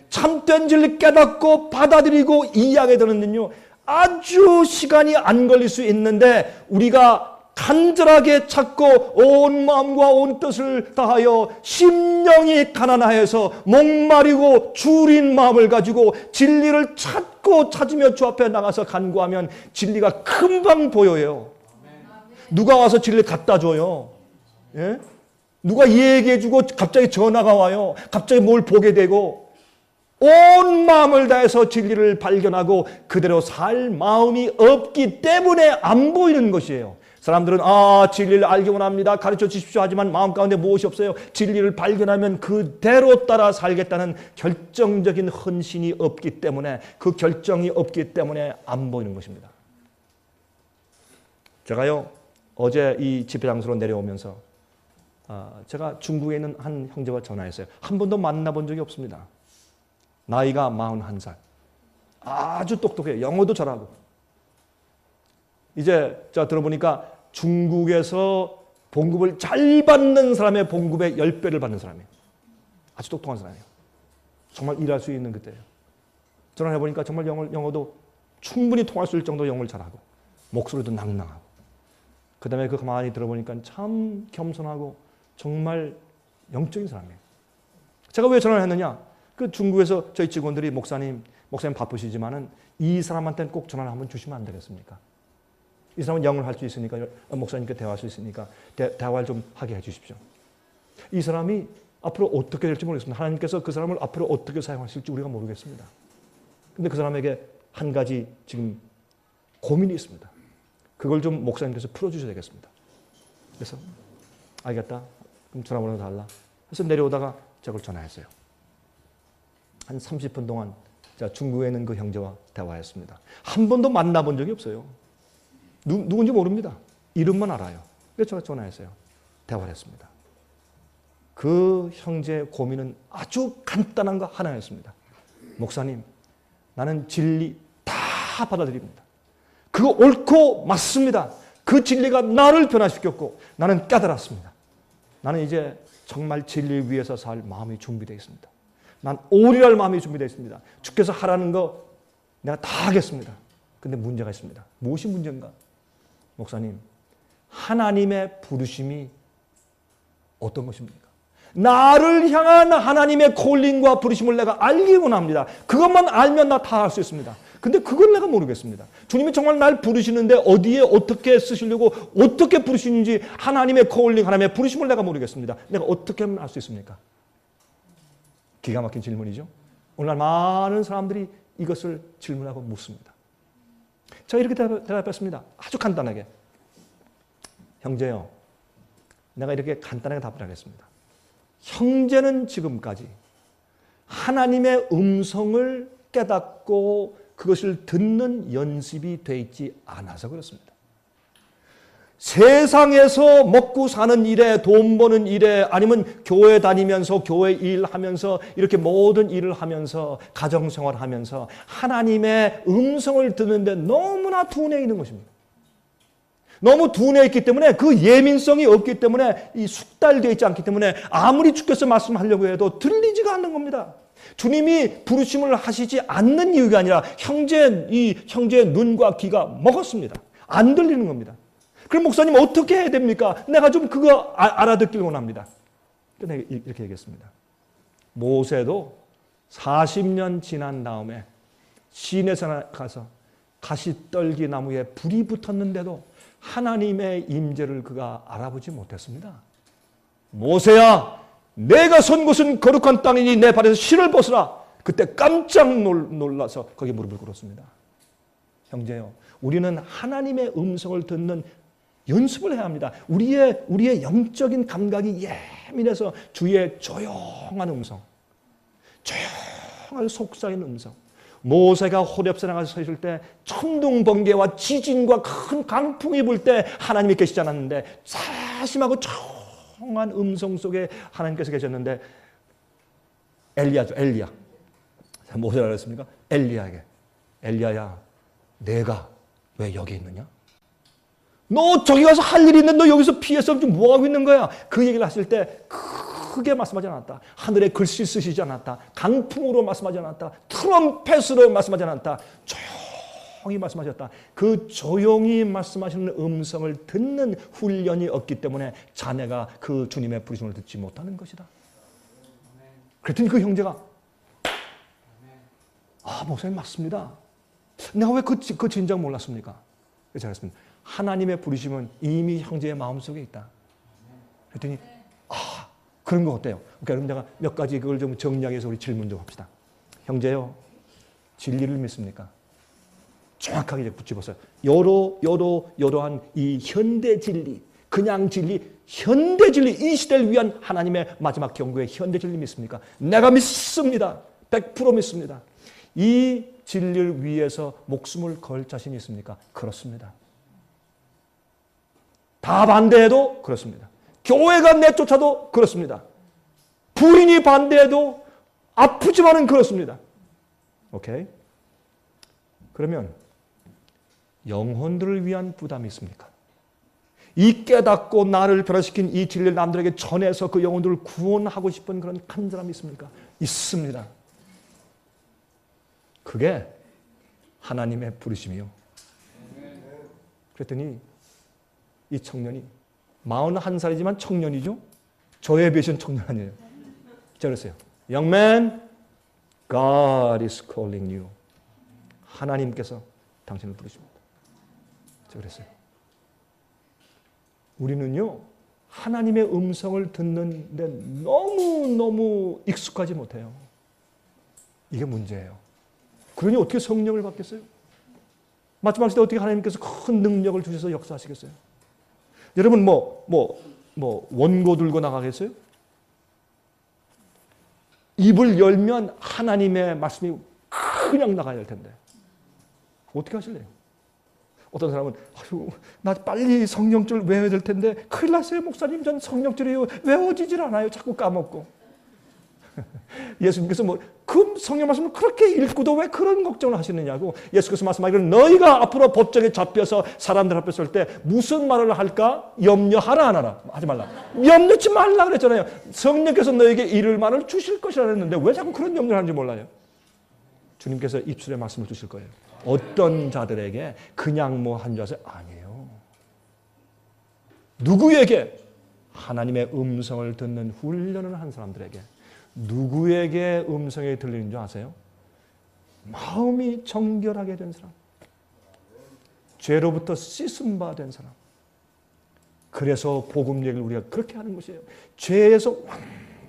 참된 진리 깨닫고 받아들이고 이해하게 되는 데는요, 아주 시간이 안 걸릴 수 있는데 우리가 간절하게 찾고 온 마음과 온 뜻을 다하여 심령이 가난하여서 목마르고 줄인 마음을 가지고 진리를 찾으며 주 앞에 나가서 간구하면 진리가 금방 보여요. 누가 와서 진리를 갖다 줘요. 예? 누가 얘기해주고 갑자기 전화가 와요. 갑자기 뭘 보게 되고 온 마음을 다해서 진리를 발견하고 그대로 살 마음이 없기 때문에 안 보이는 것이에요. 사람들은 진리를 알기 원합니다. 가르쳐 주십시오 하지만 마음 가운데 무엇이 없어요. 진리를 발견하면 그대로 따라 살겠다는 결정적인 헌신이 없기 때문에, 그 결정이 없기 때문에 안 보이는 것입니다. 제가요, 어제 이 집회 장소로 내려오면서 제가 중국에 있는 한 형제와 전화했어요. 한 번도 만나본 적이 없습니다. 나이가 41살. 아주 똑똑해요. 영어도 잘하고. 이제 제가 들어보니까 중국에서 봉급을 잘 받는 사람의 봉급의 10배를 받는 사람이에요. 아주 똑똑한 사람이에요. 정말 일할 수 있는 그때예요. 전화해보니까 정말 영어도 충분히 통할 수 있을 정도 영어를 잘하고 목소리도 낭낭하고, 그 다음에 그 가만히 들어보니까 참 겸손하고 정말 영적인 사람이에요. 제가 왜 전화를 했느냐? 그 중국에서 저희 직원들이 목사님 바쁘시지만은 이 사람한테는 꼭 전화를 한번 주시면 안 되겠습니까? 이 사람은 영어를 할 수 있으니까, 목사님께 대화할 수 있으니까 대화를 좀 하게 해 주십시오. 이 사람이 앞으로 어떻게 될지 모르겠습니다. 하나님께서 그 사람을 앞으로 어떻게 사용하실지 우리가 모르겠습니다. 근데 그 사람에게 한 가지 지금 고민이 있습니다. 그걸 좀 목사님께서 풀어주셔야 되겠습니다. 그래서 알겠다. 그럼 전화번호 달라. 그래서 내려오다가 저걸 전화했어요. 한 30분 동안 제가 중국에 있는 그 형제와 대화했습니다. 한 번도 만나본 적이 없어요. 누군지 모릅니다. 이름만 알아요. 그래서 제가 전화했어요. 대화를 했습니다. 그 형제의 고민은 아주 간단한 거 하나였습니다. 목사님, 나는 진리 다 받아들입니다. 그거 옳고 맞습니다. 그 진리가 나를 변화시켰고 나는 깨달았습니다. 나는 이제 정말 진리 위에서 살 마음이 준비되어 있습니다. 난 오리랄 마음이 준비되어 있습니다. 주께서 하라는 거 내가 다 하겠습니다. 근데 문제가 있습니다. 무엇이 문제인가? 목사님, 하나님의 부르심이 어떤 것입니까? 나를 향한 하나님의 콜링과 부르심을 내가 알기 원합니다. 그것만 알면 나 다 할 수 있습니다. 근데 그걸 내가 모르겠습니다. 주님이 정말 날 부르시는데 어디에 어떻게 쓰시려고 어떻게 부르시는지 하나님의 콜링, 하나님의 부르심을 내가 모르겠습니다. 내가 어떻게 하면 알 수 있습니까? 기가 막힌 질문이죠. 오늘날 많은 사람들이 이것을 질문하고 묻습니다. 제가 이렇게 대답했습니다. 아주 간단하게. 형제요, 내가 이렇게 간단하게 답을 하겠습니다. 형제는 지금까지 하나님의 음성을 깨닫고 그것을 듣는 연습이 되어 있지 않아서 그렇습니다. 세상에서 먹고 사는 일에, 돈 버는 일에, 아니면 교회 다니면서 교회 일하면서 이렇게 모든 일을 하면서 가정생활하면서 하나님의 음성을 듣는데 너무나 둔해 있는 것입니다. 너무 둔해 있기 때문에 그 예민성이 없기 때문에 이 숙달되어 있지 않기 때문에 아무리 주께서 말씀하려고 해도 들리지가 않는 겁니다. 주님이 부르심을 하시지 않는 이유가 아니라 형제의 눈과 귀가 먹었습니다. 안 들리는 겁니다. 그럼 목사님 어떻게 해야 됩니까? 내가 좀 그거 알아듣길 원합니다. 이렇게 얘기했습니다. 모세도 40년 지난 다음에 시내산에 가서 가시떨기 나무에 불이 붙었는데도 하나님의 임재를 그가 알아보지 못했습니다. 모세야, 내가 선 곳은 거룩한 땅이니 내 발에서 실을 벗으라. 그때 깜짝 놀라서 거기에 무릎을 꿇었습니다. 형제요, 우리는 하나님의 음성을 듣는 연습을 해야 합니다. 우리의 영적인 감각이 예민해서 주의 조용한 음성, 조용한 속삭이는 음성. 모세가 호렙산에 가서 서 있을 때 천둥 번개와 지진과 큰 강풍이 불 때 하나님이 계시지 않았는데 사심하고 조용한 음성 속에 하나님께서 계셨는데 엘리야죠. 엘리야. 모세가 그랬습니까? 엘리야에게, 엘리야야, 내가 왜 여기 있느냐? 너 저기 가서 할 일이 있는데 너 여기서 피해서 지금 뭐하고 있는 거야? 그 얘기를 하실 때 크게 말씀하지 않았다. 하늘에 글씨 쓰시지 않았다. 강풍으로 말씀하지 않았다. 트럼펫으로 말씀하지 않았다. 조용히 말씀하셨다. 그 조용히 말씀하시는 음성을 듣는 훈련이 없기 때문에 자네가 그 주님의 부르심을 듣지 못하는 것이다. 그랬더니 그 형제가 목사님 맞습니다. 내가 왜 그 진작 몰랐습니까? 그래서 제가 했습니다. 하나님의 부르심은 이미 형제의 마음속에 있다. 그랬더니 그런 거 어때요? 그럼 내가 몇 가지 그걸 좀 정리하기 위해서 우리 질문 좀 합시다. 형제요, 진리를 믿습니까? 정확하게 이제 붙여보세요. 여러한 이 현대 진리, 그냥 진리, 현대 진리, 이 시대를 위한 하나님의 마지막 경고의 현대 진리 믿습니까? 내가 믿습니다. 100% 믿습니다. 이 진리를 위해서 목숨을 걸 자신이 있습니까? 그렇습니다. 다 반대해도 그렇습니다. 교회가 내쫓아도 그렇습니다. 부인이 반대해도 아프지만은 그렇습니다. 오케이? 그러면 영혼들을 위한 부담이 있습니까? 이 깨닫고 나를 변화시킨 이 진리를 남들에게 전해서 그 영혼들을 구원하고 싶은 그런 간절함이 있습니까? 있습니다. 그게 하나님의 부르심이요. 그랬더니 이 청년이 41살이지만 청년이죠. 저에 비해서는 청년 아니에요. 제가 그랬어요. Young man, God is calling you. 하나님께서 당신을 부르십니다. 제가 그랬어요. 우리는요, 하나님의 음성을 듣는데 너무너무 익숙하지 못해요. 이게 문제예요. 그러니 어떻게 성령을 받겠어요? 마지막 시대 어떻게 하나님께서 큰 능력을 주셔서 역사하시겠어요? 여러분 원고 들고 나가겠어요? 입을 열면 하나님의 말씀이 그냥 나가야 할 텐데 어떻게 하실래요? 어떤 사람은 나 빨리 성령줄 외워야 될 텐데 큰일 났어요 목사님, 전 성령줄이 외워지질 않아요. 자꾸 까먹고. 예수님께서 그 성경 말씀을 그렇게 읽고도 왜 그런 걱정을 하시느냐고. 예수께서 말씀하기를 너희가 앞으로 법정에 잡혀서 사람들 앞에 설 때 무슨 말을 할까 염려하라 안 하라? 하지 말라. 염려치 말라 그랬잖아요. 성령께서 너에게 이를 말을 주실 것이라 했는데 왜 자꾸 그런 염려를 하는지 몰라요. 주님께서 입술에 말씀을 주실 거예요. 어떤 자들에게 그냥 뭐 한 줄 아세요? 아니에요. 누구에게? 하나님의 음성을 듣는 훈련을 한 사람들에게. 누구에게 음성이 들리는 줄 아세요? 마음이 정결하게 된 사람, 죄로부터 씻음 바 된 사람. 그래서 복음 얘기를 우리가 그렇게 하는 것이에요. 죄에서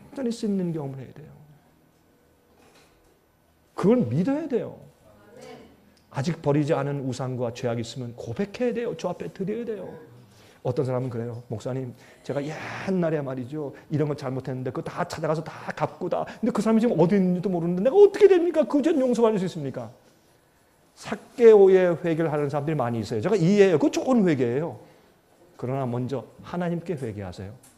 완전히 씻는 경험을 해야 돼요. 그걸 믿어야 돼요. 아직 버리지 않은 우상과 죄악이 있으면 고백해야 돼요. 주 앞에 드려야 돼요. 어떤 사람은 그래요. 목사님, 제가 옛날에 말이죠, 이런 걸 잘못했는데 그거 다 찾아가서 다 갚고 다. 근데 그 사람이 지금 어디 있는지도 모르는데 내가 어떻게 됩니까? 그 죄는 용서받을 수 있습니까? 삭개오의 회개를 하는 사람들이 많이 있어요. 제가 이해해요. 그거 좋은 회개예요. 그러나 먼저 하나님께 회개하세요.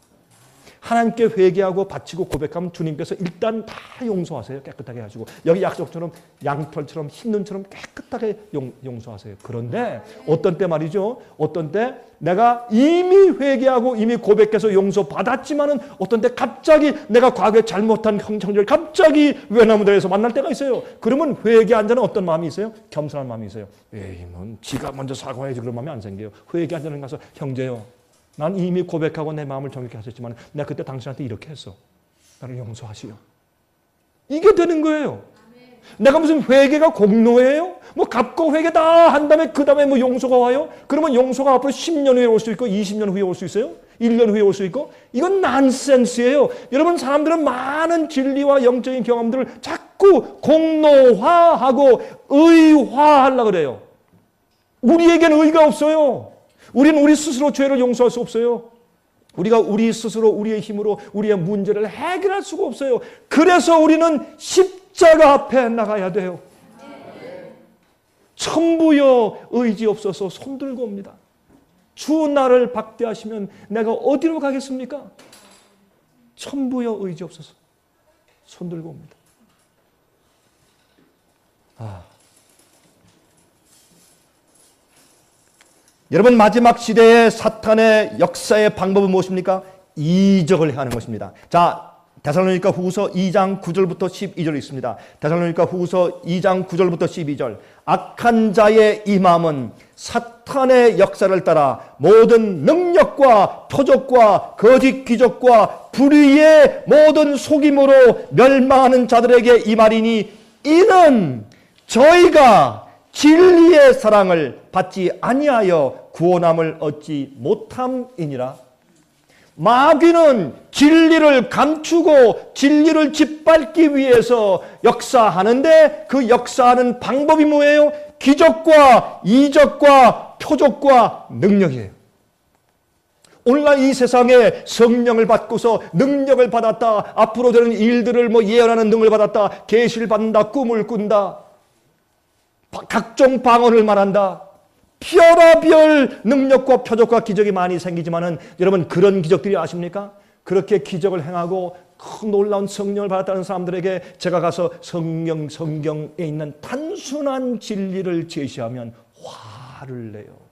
하나님께 회개하고 바치고 고백하면 주님께서 일단 다 용서하세요. 깨끗하게 하시고. 여기 약속처럼 양털처럼 흰 눈처럼 깨끗하게 용서하세요. 그런데 어떤 때 말이죠. 어떤 때 내가 이미 회개하고 이미 고백해서 용서받았지만은 어떤 때 갑자기 내가 과거에 잘못한 형제를 갑자기 외나무들에서 만날 때가 있어요. 그러면 회개한 자는 어떤 마음이 있어요? 겸손한 마음이 있어요. 에이, 뭐 지가 먼저 사과해야지 그런 마음이 안 생겨요. 회개한 자는 가서 형제요. 난 이미 고백하고 내 마음을 정확히 하셨지만 내가 그때 당신한테 이렇게 했어. 나를 용서하시오. 이게 되는 거예요. 내가 무슨 회개가 공로예요? 뭐 갚고 회개 다 한 다음에 그 다음에 뭐 용서가 와요? 그러면 용서가 앞으로 10년 후에 올 수 있고 20년 후에 올 수 있어요? 1년 후에 올 수 있고? 이건 난센스예요. 여러분, 사람들은 많은 진리와 영적인 경험들을 자꾸 공로화하고 의화하려고 그래요. 우리에게는 의가 없어요. 우리는 우리 스스로 죄를 용서할 수 없어요. 우리가 우리 스스로 우리의 힘으로 우리의 문제를 해결할 수가 없어요. 그래서 우리는 십자가 앞에 나가야 돼요. 천부여 의지 없어서 손들고 옵니다. 주 나를 박대하시면 내가 어디로 가겠습니까? 천부여 의지 없어서 손들고 옵니다. 여러분, 마지막 시대의 사탄의 역사의 방법은 무엇입니까? 이적을 하는 것입니다. 자, 데살로니가 후서 2장 9절부터 12절 있습니다. 데살로니가 후서 2장 9절부터 12절. 악한 자의 이 마음은 사탄의 역사를 따라 모든 능력과 표적과 거짓 기적과 불의의 모든 속임으로 멸망하는 자들에게 이 말이니 이는 저희가 진리의 사랑을 받지 아니하여 구원함을 얻지 못함이니라. 마귀는 진리를 감추고 진리를 짓밟기 위해서 역사하는데 그 역사하는 방법이 뭐예요? 기적과 이적과 표적과 능력이에요. 오늘날 이 세상에 성령을 받고서 능력을 받았다, 앞으로 되는 일들을 뭐 예언하는 능력을 받았다, 계시를 받는다, 꿈을 꾼다, 각종 방언을 말한다. 별의별 능력과 표적과 기적이 많이 생기지만은 여러분, 그런 기적들이 아십니까? 그렇게 기적을 행하고 큰 놀라운 성령을 받았다는 사람들에게 제가 가서 성경에 있는 단순한 진리를 제시하면 화를 내요.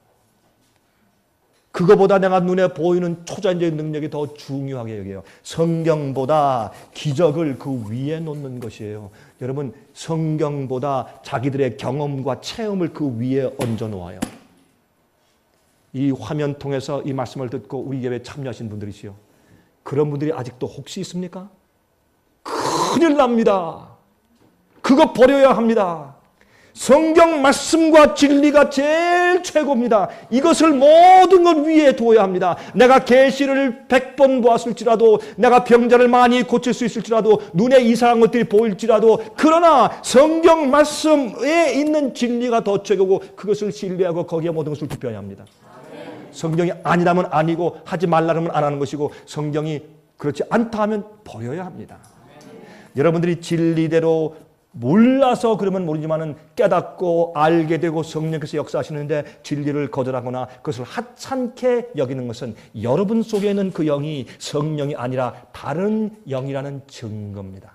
그거보다 내가 눈에 보이는 초자연적인 능력이 더 중요하게 여겨요. 성경보다 기적을 그 위에 놓는 것이에요. 여러분, 성경보다 자기들의 경험과 체험을 그 위에 얹어 놓아요. 이 화면 통해서 이 말씀을 듣고 우리 예배에 참여하신 분들이시요. 그런 분들이 아직도 혹시 있습니까? 큰일 납니다. 그거 버려야 합니다. 성경 말씀과 진리가 제일 최고입니다. 이것을 모든 것 위에 두어야 합니다. 내가 계시를 100번 보았을지라도, 내가 병자를 많이 고칠 수 있을지라도, 눈에 이상한 것들이 보일지라도, 그러나 성경 말씀에 있는 진리가 더 최고고 그것을 신뢰하고 거기에 모든 것을 굽혀야 합니다. 성경이 아니라면 아니고 하지 말라면 안 하는 것이고, 성경이 그렇지 않다 하면 버려야 합니다. 여러분들이 진리대로 몰라서 그러면 모르지만은 깨닫고 알게 되고 성령께서 역사하시는데 진리를 거절하거나 그것을 하찮게 여기는 것은 여러분 속에 있는 그 영이 성령이 아니라 다른 영이라는 증거입니다.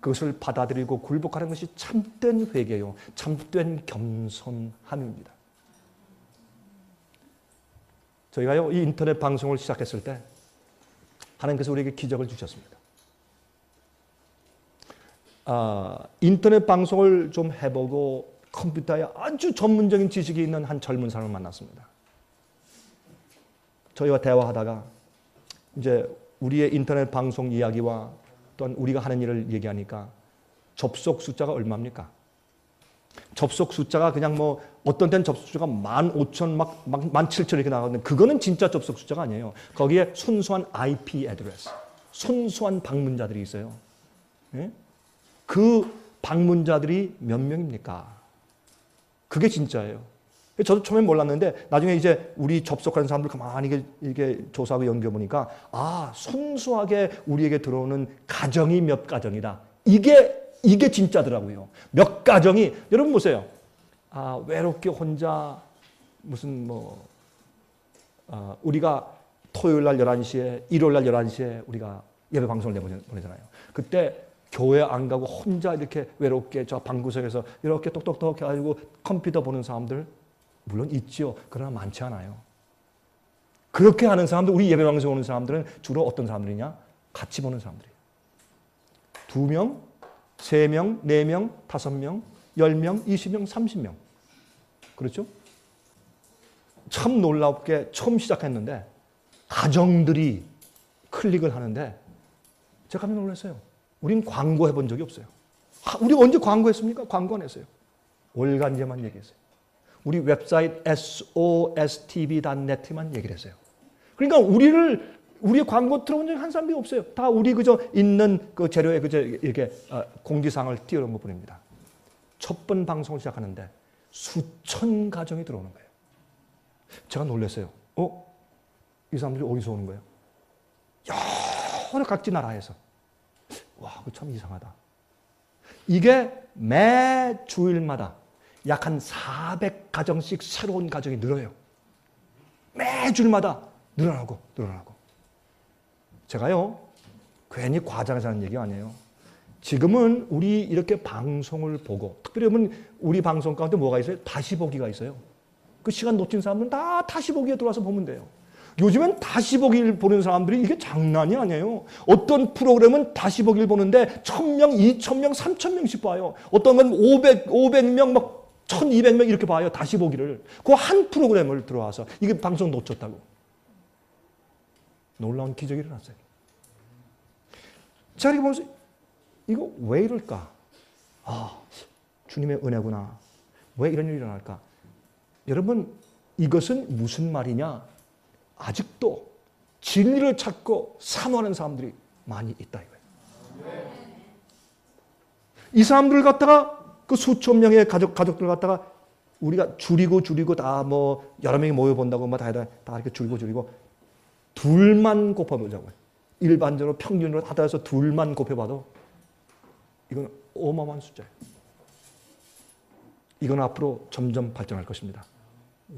그것을 받아들이고 굴복하는 것이 참된 회개요. 참된 겸손함입니다. 저희가요, 이 인터넷 방송을 시작했을 때 하나님께서 우리에게 기적을 주셨습니다. 인터넷 방송을 좀 해보고 컴퓨터에 아주 전문적인 지식이 있는 한 젊은 사람을 만났습니다. 저희와 대화하다가 이제 우리의 인터넷 방송 이야기와 또한 우리가 하는 일을 얘기하니까 접속 숫자가 얼마입니까? 접속 숫자가 그냥 뭐 어떤 때는 접속 숫자가 15,000 막 17,000 이렇게 나가는데 그거는 진짜 접속 숫자가 아니에요. 거기에 순수한 IP 애드레스, 순수한 방문자들이 있어요. 예? 그 방문자들이 몇 명입니까? 그게 진짜예요. 저도 처음엔 몰랐는데 나중에 이제 우리 접속하는 사람들 가만히 이게 조사하고 연구해보니까 순수하게 우리에게 들어오는 가정이 몇 가정이다. 이게 진짜더라고요. 몇 가정이, 여러분 보세요. 외롭게 혼자 무슨 우리가 토요일 날 11시에, 일요일 날 11시에 우리가 예배 방송을 내보내잖아요. 그때 교회 안 가고 혼자 이렇게 외롭게 저 방구석에서 이렇게 똑똑똑 해가지고 컴퓨터 보는 사람들 물론 있죠. 그러나 많지 않아요. 그렇게 하는 사람들, 우리 예배 방송 오는 사람들은 주로 어떤 사람들이냐? 같이 보는 사람들이에요. 2명, 3명, 4명, 5명, 10명, 20명, 30명. 그렇죠? 참 놀랍게 처음 시작했는데 가정들이 클릭을 하는데 제가 깜짝 놀랐어요. 우린 광고 해본 적이 없어요. 우리 언제 광고했습니까? 광고 안 했어요. 월간제만 얘기했어요. 우리 웹사이트 sostv.net만 얘기를 했어요. 그러니까 우리의 광고 들어본 적이 한 사람이 없어요. 다 우리 그저 있는 그 재료에 그저 이렇게 공지사항을 띄워놓은 것 뿐입니다. 첫 번 방송을 시작하는데 수천 가정이 들어오는 거예요. 제가 놀랐어요. 이 사람들이 어디서 오는 거예요? 여러 각지 나라에서. 와, 그거 참 이상하다. 이게 매 주일마다 약 한 400가정씩 새로운 가정이 늘어요. 매 주일마다 늘어나고. 제가요, 괜히 과장해서 하는 얘기 아니에요. 지금은 우리 이렇게 방송을 보고, 특별히 우리 방송 가운데 뭐가 있어요? 다시 보기가 있어요. 그 시간 놓친 사람들은 다 다시 보기에 들어와서 보면 돼요. 요즘엔 다시 보기를 보는 사람들이 이게 장난이 아니에요. 어떤 프로그램은 다시 보기를 보는데 1,000명, 2,000명, 3,000명씩 봐요. 어떤 건 500명, 막 1,200명 이렇게 봐요. 다시 보기를. 그 한 프로그램을 들어와서 이게 방송 놓쳤다고. 놀라운 기적이 일어났어요. 자, 이렇게 보면서 이거 왜 이럴까? 주님의 은혜구나. 왜 이런 일이 일어날까? 여러분, 이것은 무슨 말이냐? 아직도 진리를 찾고 사모하는 사람들이 많이 있다 이거예요. 이 사람들 갖다가 그 수천 명의 가족들 갖다가 우리가 줄이고 다 여러 명이 모여 본다고 다 이렇게 줄이고 둘만 곱해보자고요. 일반적으로 평균으로 하다 해서 둘만 곱해봐도 이건 어마어마한 숫자예요. 이건 앞으로 점점 발전할 것입니다.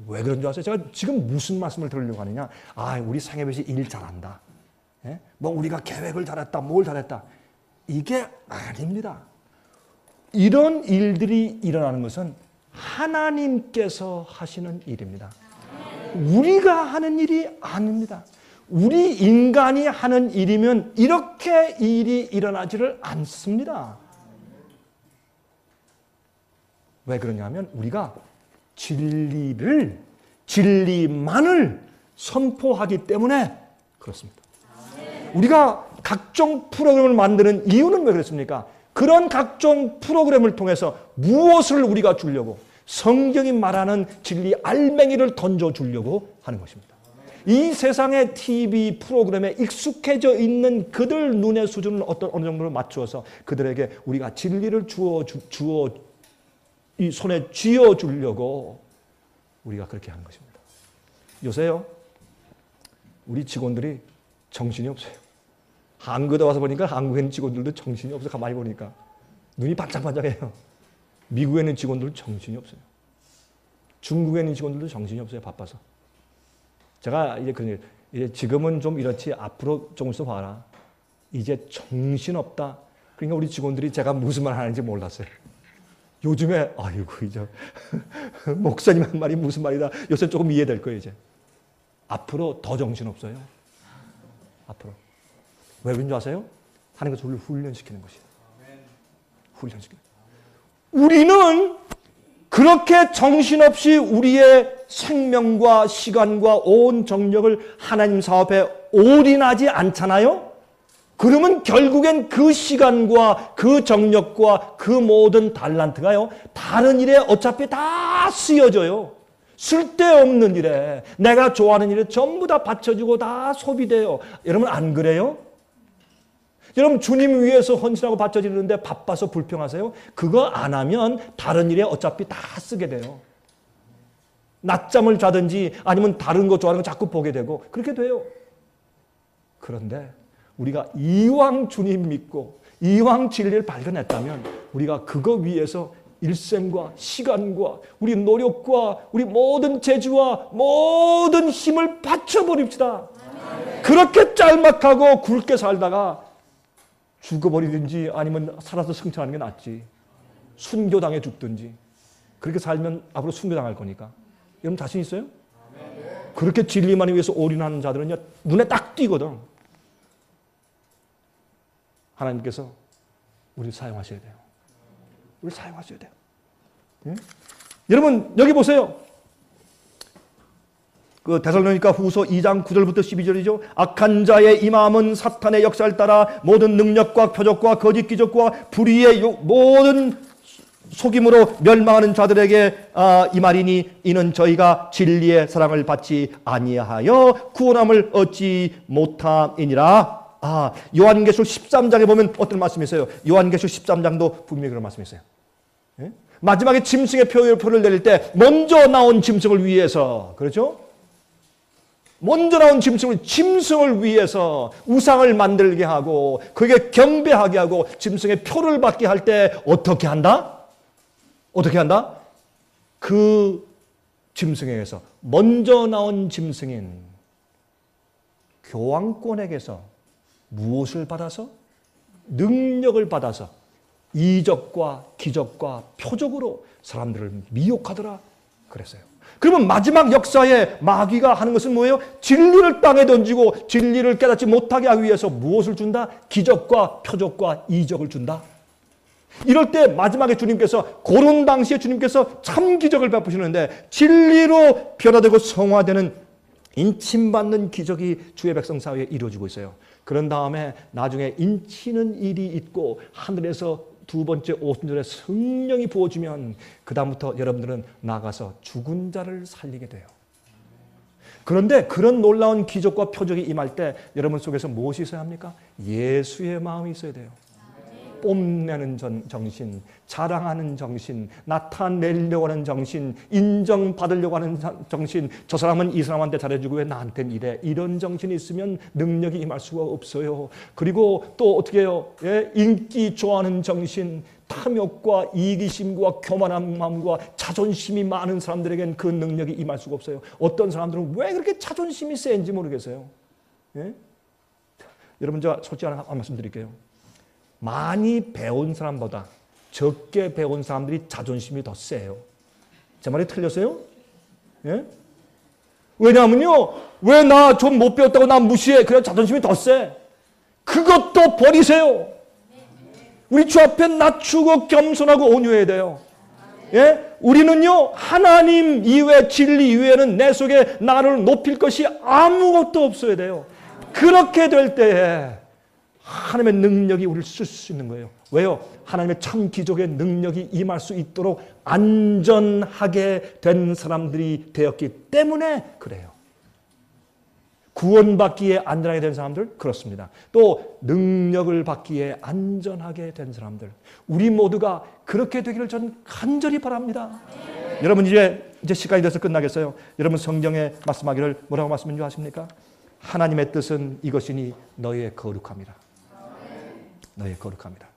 왜 그런 줄 아세요? 제가 지금 무슨 말씀을 드리려고 하느냐? 우리 상해벳이 일 잘한다. 예? 우리가 계획을 잘했다, 뭘 잘했다. 이게 아닙니다. 이런 일들이 일어나는 것은 하나님께서 하시는 일입니다. 우리가 하는 일이 아닙니다. 우리 인간이 하는 일이면 이렇게 일이 일어나지를 않습니다. 왜 그러냐면 우리가 진리만을 선포하기 때문에 그렇습니다. 우리가 각종 프로그램을 만드는 이유는 왜 그렇습니까? 그런 각종 프로그램을 통해서 무엇을 우리가 주려고? 성경이 말하는 진리 알맹이를 던져주려고 하는 것입니다. 이 세상의 TV 프로그램에 익숙해져 있는 그들 눈의 수준을 어느 정도로 맞추어서 그들에게 우리가 진리를 이 손에 쥐어주려고 우리가 그렇게 하는 것입니다. 요새요, 우리 직원들이 정신이 없어요. 한국에 와서 보니까 한국에 있는 직원들도 정신이 없어요. 가만히 보니까. 눈이 반짝반짝해요. 미국에 있는 직원들도 정신이 없어요. 중국에 있는 직원들도 정신이 없어요. 바빠서. 제가 이제 지금은 좀 이렇지 앞으로 조금 있어 봐라. 이제 정신없다. 그러니까 우리 직원들이 제가 무슨 말 하는지 몰랐어요. 요즘에 아이고 이제 목사님 한 말이 무슨 말이다. 요새 조금 이해될 거예요 이제. 앞으로 더 정신없어요. 앞으로. 왜 그런 줄 아세요? 하나님께서 우리를 훈련시키는 것이에요. 훈련시키는. 우리는 그렇게 정신없이 우리의 생명과 시간과 온 정력을 하나님 사업에 올인하지 않잖아요? 그러면 결국엔 그 시간과 그 정력과 그 모든 달란트가요, 다른 일에 어차피 다 쓰여져요. 쓸데없는 일에, 내가 좋아하는 일에 전부 다 바쳐지고 다 소비돼요. 여러분 안 그래요? 여러분 주님 위해서 헌신하고 바쳐지는데 바빠서 불평하세요? 그거 안 하면 다른 일에 어차피 다 쓰게 돼요. 낮잠을 자든지 아니면 다른 거 좋아하는 거 자꾸 보게 되고 그렇게 돼요. 그런데 우리가 이왕 주님 믿고 이왕 진리를 발견했다면 우리가 그거 위해서 일생과 시간과 우리 노력과 우리 모든 재주와 모든 힘을 바쳐버립시다. 그렇게 짤막하고 굵게 살다가 죽어버리든지 아니면 살아서 승천하는 게 낫지. 순교당해 죽든지. 그렇게 살면 앞으로 순교당할 거니까. 여러분 자신 있어요? 그렇게 진리만을 위해서 올인하는 자들은요, 눈에 딱 띄거든. 하나님께서 우리를 사용하셔야 돼요. 우리 사용하셔야 돼요. 예? 여러분 여기 보세요. 그 데살로니가 후서 2장 9절부터 12절이죠. 악한 자의 이 마음은 사탄의 역사를 따라 모든 능력과 표적과 거짓 기적과 불의의 모든 속임으로 멸망하는 자들에게 이 말이니 이는 저희가 진리의 사랑을 받지 아니하여 구원함을 얻지 못함이니라. 요한계시록 13장에 보면 어떤 말씀이 있어요? 요한계시록 13장도 분명히 그런 말씀이 있어요. 예? 마지막에 짐승의 표를 내릴 때 먼저 나온 짐승을 위해서, 그렇죠? 먼저 나온 짐승을 위해서 우상을 만들게 하고 그게 경배하게 하고 짐승의 표를 받게 할 때 어떻게 한다? 어떻게 한다? 그 짐승에게서 먼저 나온 짐승인 교황권에게서 무엇을 받아서? 능력을 받아서 이적과 기적과 표적으로 사람들을 미혹하더라 그랬어요. 그러면 마지막 역사에 마귀가 하는 것은 뭐예요? 진리를 땅에 던지고 진리를 깨닫지 못하게 하기 위해서 무엇을 준다? 기적과 표적과 이적을 준다. 이럴 때 마지막에 주님께서 그런 당시에 주님께서 참 기적을 베푸시는데 진리로 변화되고 성화되는 인침받는 기적이 주의 백성 사회에 이루어지고 있어요. 그런 다음에 나중에 인치는 일이 있고 하늘에서 두 번째 오순절에 성령이 부어지면 그 다음부터 여러분들은 나가서 죽은 자를 살리게 돼요. 그런데 그런 놀라운 기적과 표적이 임할 때 여러분 속에서 무엇이 있어야 합니까? 예수의 마음이 있어야 돼요. 뽐내는 정신, 자랑하는 정신, 나타내려고 하는 정신, 인정받으려고 하는 정신, 저 사람은 이 사람한테 잘해주고 왜 나한테는 이래, 이런 정신이 있으면 능력이 임할 수가 없어요. 그리고 또 어떻게 해요? 예? 인기 좋아하는 정신, 탐욕과 이기심과 교만한 마음과 자존심이 많은 사람들에겐 그 능력이 임할 수가 없어요. 어떤 사람들은 왜 그렇게 자존심이 센지 모르겠어요. 예? 여러분 저 솔직히 하나 말씀드릴게요. 많이 배운 사람보다 적게 배운 사람들이 자존심이 더 세요. 제 말이 틀렸어요? 예? 왜냐하면요, 왜 나 좀 못 배웠다고 나 무시해? 그래 자존심이 더 세. 그것도 버리세요. 우리 주 앞에 낮추고 겸손하고 온유해야 돼요. 예? 우리는요, 하나님 이외, 진리 이외에는 내 속에 나를 높일 것이 아무것도 없어야 돼요. 그렇게 될 때에 하나님의 능력이 우리를 쓸 수 있는 거예요. 왜요? 하나님의 참 기적의 능력이 임할 수 있도록 안전하게 된 사람들이 되었기 때문에 그래요. 구원받기에 안전하게 된 사람들? 그렇습니다. 또 능력을 받기에 안전하게 된 사람들. 우리 모두가 그렇게 되기를 저는 간절히 바랍니다. 여러분 이제 시간이 돼서 끝나겠어요. 여러분 성경에 말씀하기를 뭐라고 말씀하는 줄 아십니까? 하나님의 뜻은 이것이니 너희의 거룩함이라. 너의 거룩합니다.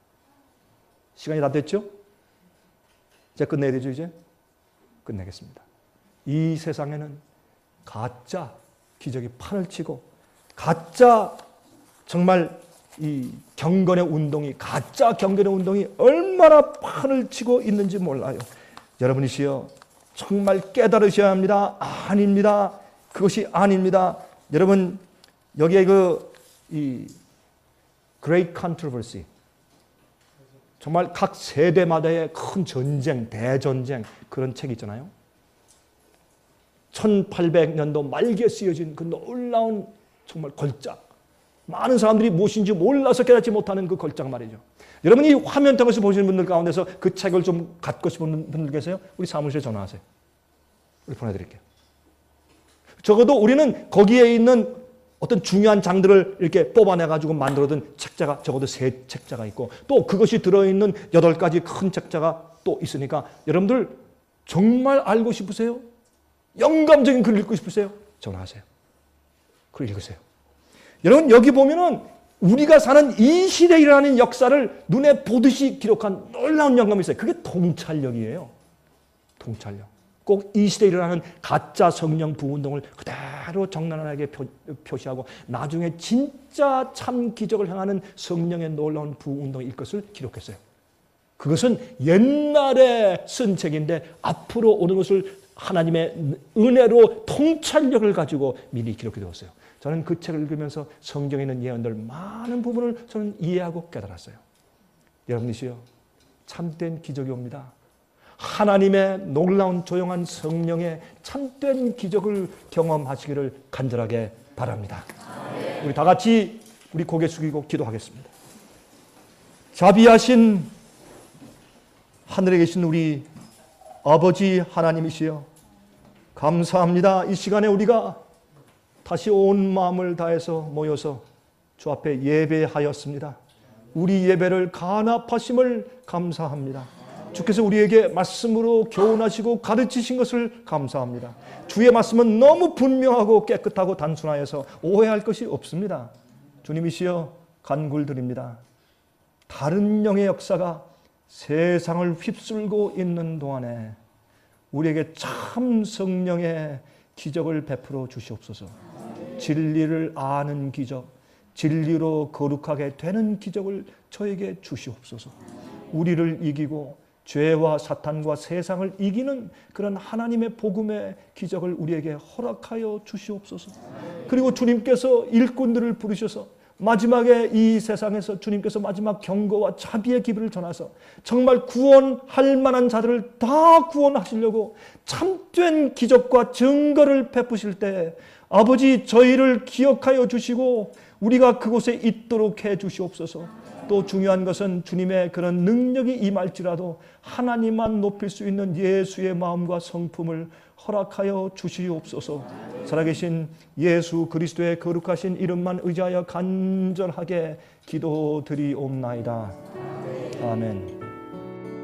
시간이 다 됐죠? 이제 끝내야 되죠, 이제? 끝내겠습니다. 이 세상에는 가짜 기적이 판을 치고 가짜 정말 이 경건의 운동이, 가짜 경건의 운동이 얼마나 판을 치고 있는지 몰라요. 여러분이시여 정말 깨달으셔야 합니다. 아닙니다. 그것이 아닙니다. 여러분 여기에 이 Great Controversy, 정말 각 세대마다의 큰 전쟁, 대전쟁, 그런 책이 있잖아요. 1800년도 말기에 쓰여진 그 놀라운 정말 걸작, 많은 사람들이 무엇인지 몰라서 깨닫지 못하는 그 걸작 말이죠. 여러분 이 화면 통해서 보시는 분들 가운데서 그 책을 좀 갖고 싶은 분들 계세요? 우리 사무실에 전화하세요. 우리 보내드릴게요. 적어도 우리는 거기에 있는 어떤 중요한 장들을 이렇게 뽑아내가지고 만들어둔 책자가 적어도 3 책자가 있고, 또 그것이 들어있는 8가지 큰 책자가 또 있으니까, 여러분들 정말 알고 싶으세요? 영감적인 글을 읽고 싶으세요? 전화하세요. 글 읽으세요. 여러분 여기 보면은 우리가 사는 이 시대에 일어나는 역사를 눈에 보듯이 기록한 놀라운 영감이 있어요. 그게 통찰력이에요. 통찰력. 꼭 이 시대에 일어나는 가짜 성령 부운동을 그대로 적나라하게 표시하고 나중에 진짜 참 기적을 행하는 성령의 놀라운 부운동일 것을 기록했어요. 그것은 옛날에 쓴 책인데 앞으로 오는 것을 하나님의 은혜로 통찰력을 가지고 미리 기록해 두었어요. 저는 그 책을 읽으면서 성경에 있는 예언들 많은 부분을 저는 이해하고 깨달았어요. 여러분이시여 참된 기적이 옵니다. 하나님의 놀라운 조용한 성령의 참된 기적을 경험하시기를 간절하게 바랍니다. 우리 다 같이 우리 고개 숙이고 기도하겠습니다. 자비하신 하늘에 계신 우리 아버지 하나님이시여 감사합니다. 이 시간에 우리가 다시 온 마음을 다해서 모여서 주 앞에 예배하였습니다. 우리 예배를 간합하심을 감사합니다. 주께서 우리에게 말씀으로 교훈하시고 가르치신 것을 감사합니다. 주의 말씀은 너무 분명하고 깨끗하고 단순하여서 오해할 것이 없습니다. 주님이시여 간굴드립니다. 다른 영의 역사가 세상을 휩쓸고 있는 동안에 우리에게 참 성령의 기적을 베풀어 주시옵소서. 진리를 아는 기적, 진리로 거룩하게 되는 기적을 저에게 주시옵소서. 우리를 이기고 죄와 사탄과 세상을 이기는 그런 하나님의 복음의 기적을 우리에게 허락하여 주시옵소서. 그리고 주님께서 일꾼들을 부르셔서 마지막에 이 세상에서 주님께서 마지막 경고와 자비의 기별을 전하서 정말 구원할 만한 자들을 다 구원하시려고 참된 기적과 증거를 베푸실 때 아버지 저희를 기억하여 주시고 우리가 그곳에 있도록 해 주시옵소서. 또 중요한 것은 주님의 그런 능력이 임할지라도 하나님만 높일 수 있는 예수의 마음과 성품을 허락하여 주시옵소서. 살아계신 예수 그리스도의 거룩하신 이름만 의지하여 간절하게 기도드리옵나이다. 아멘.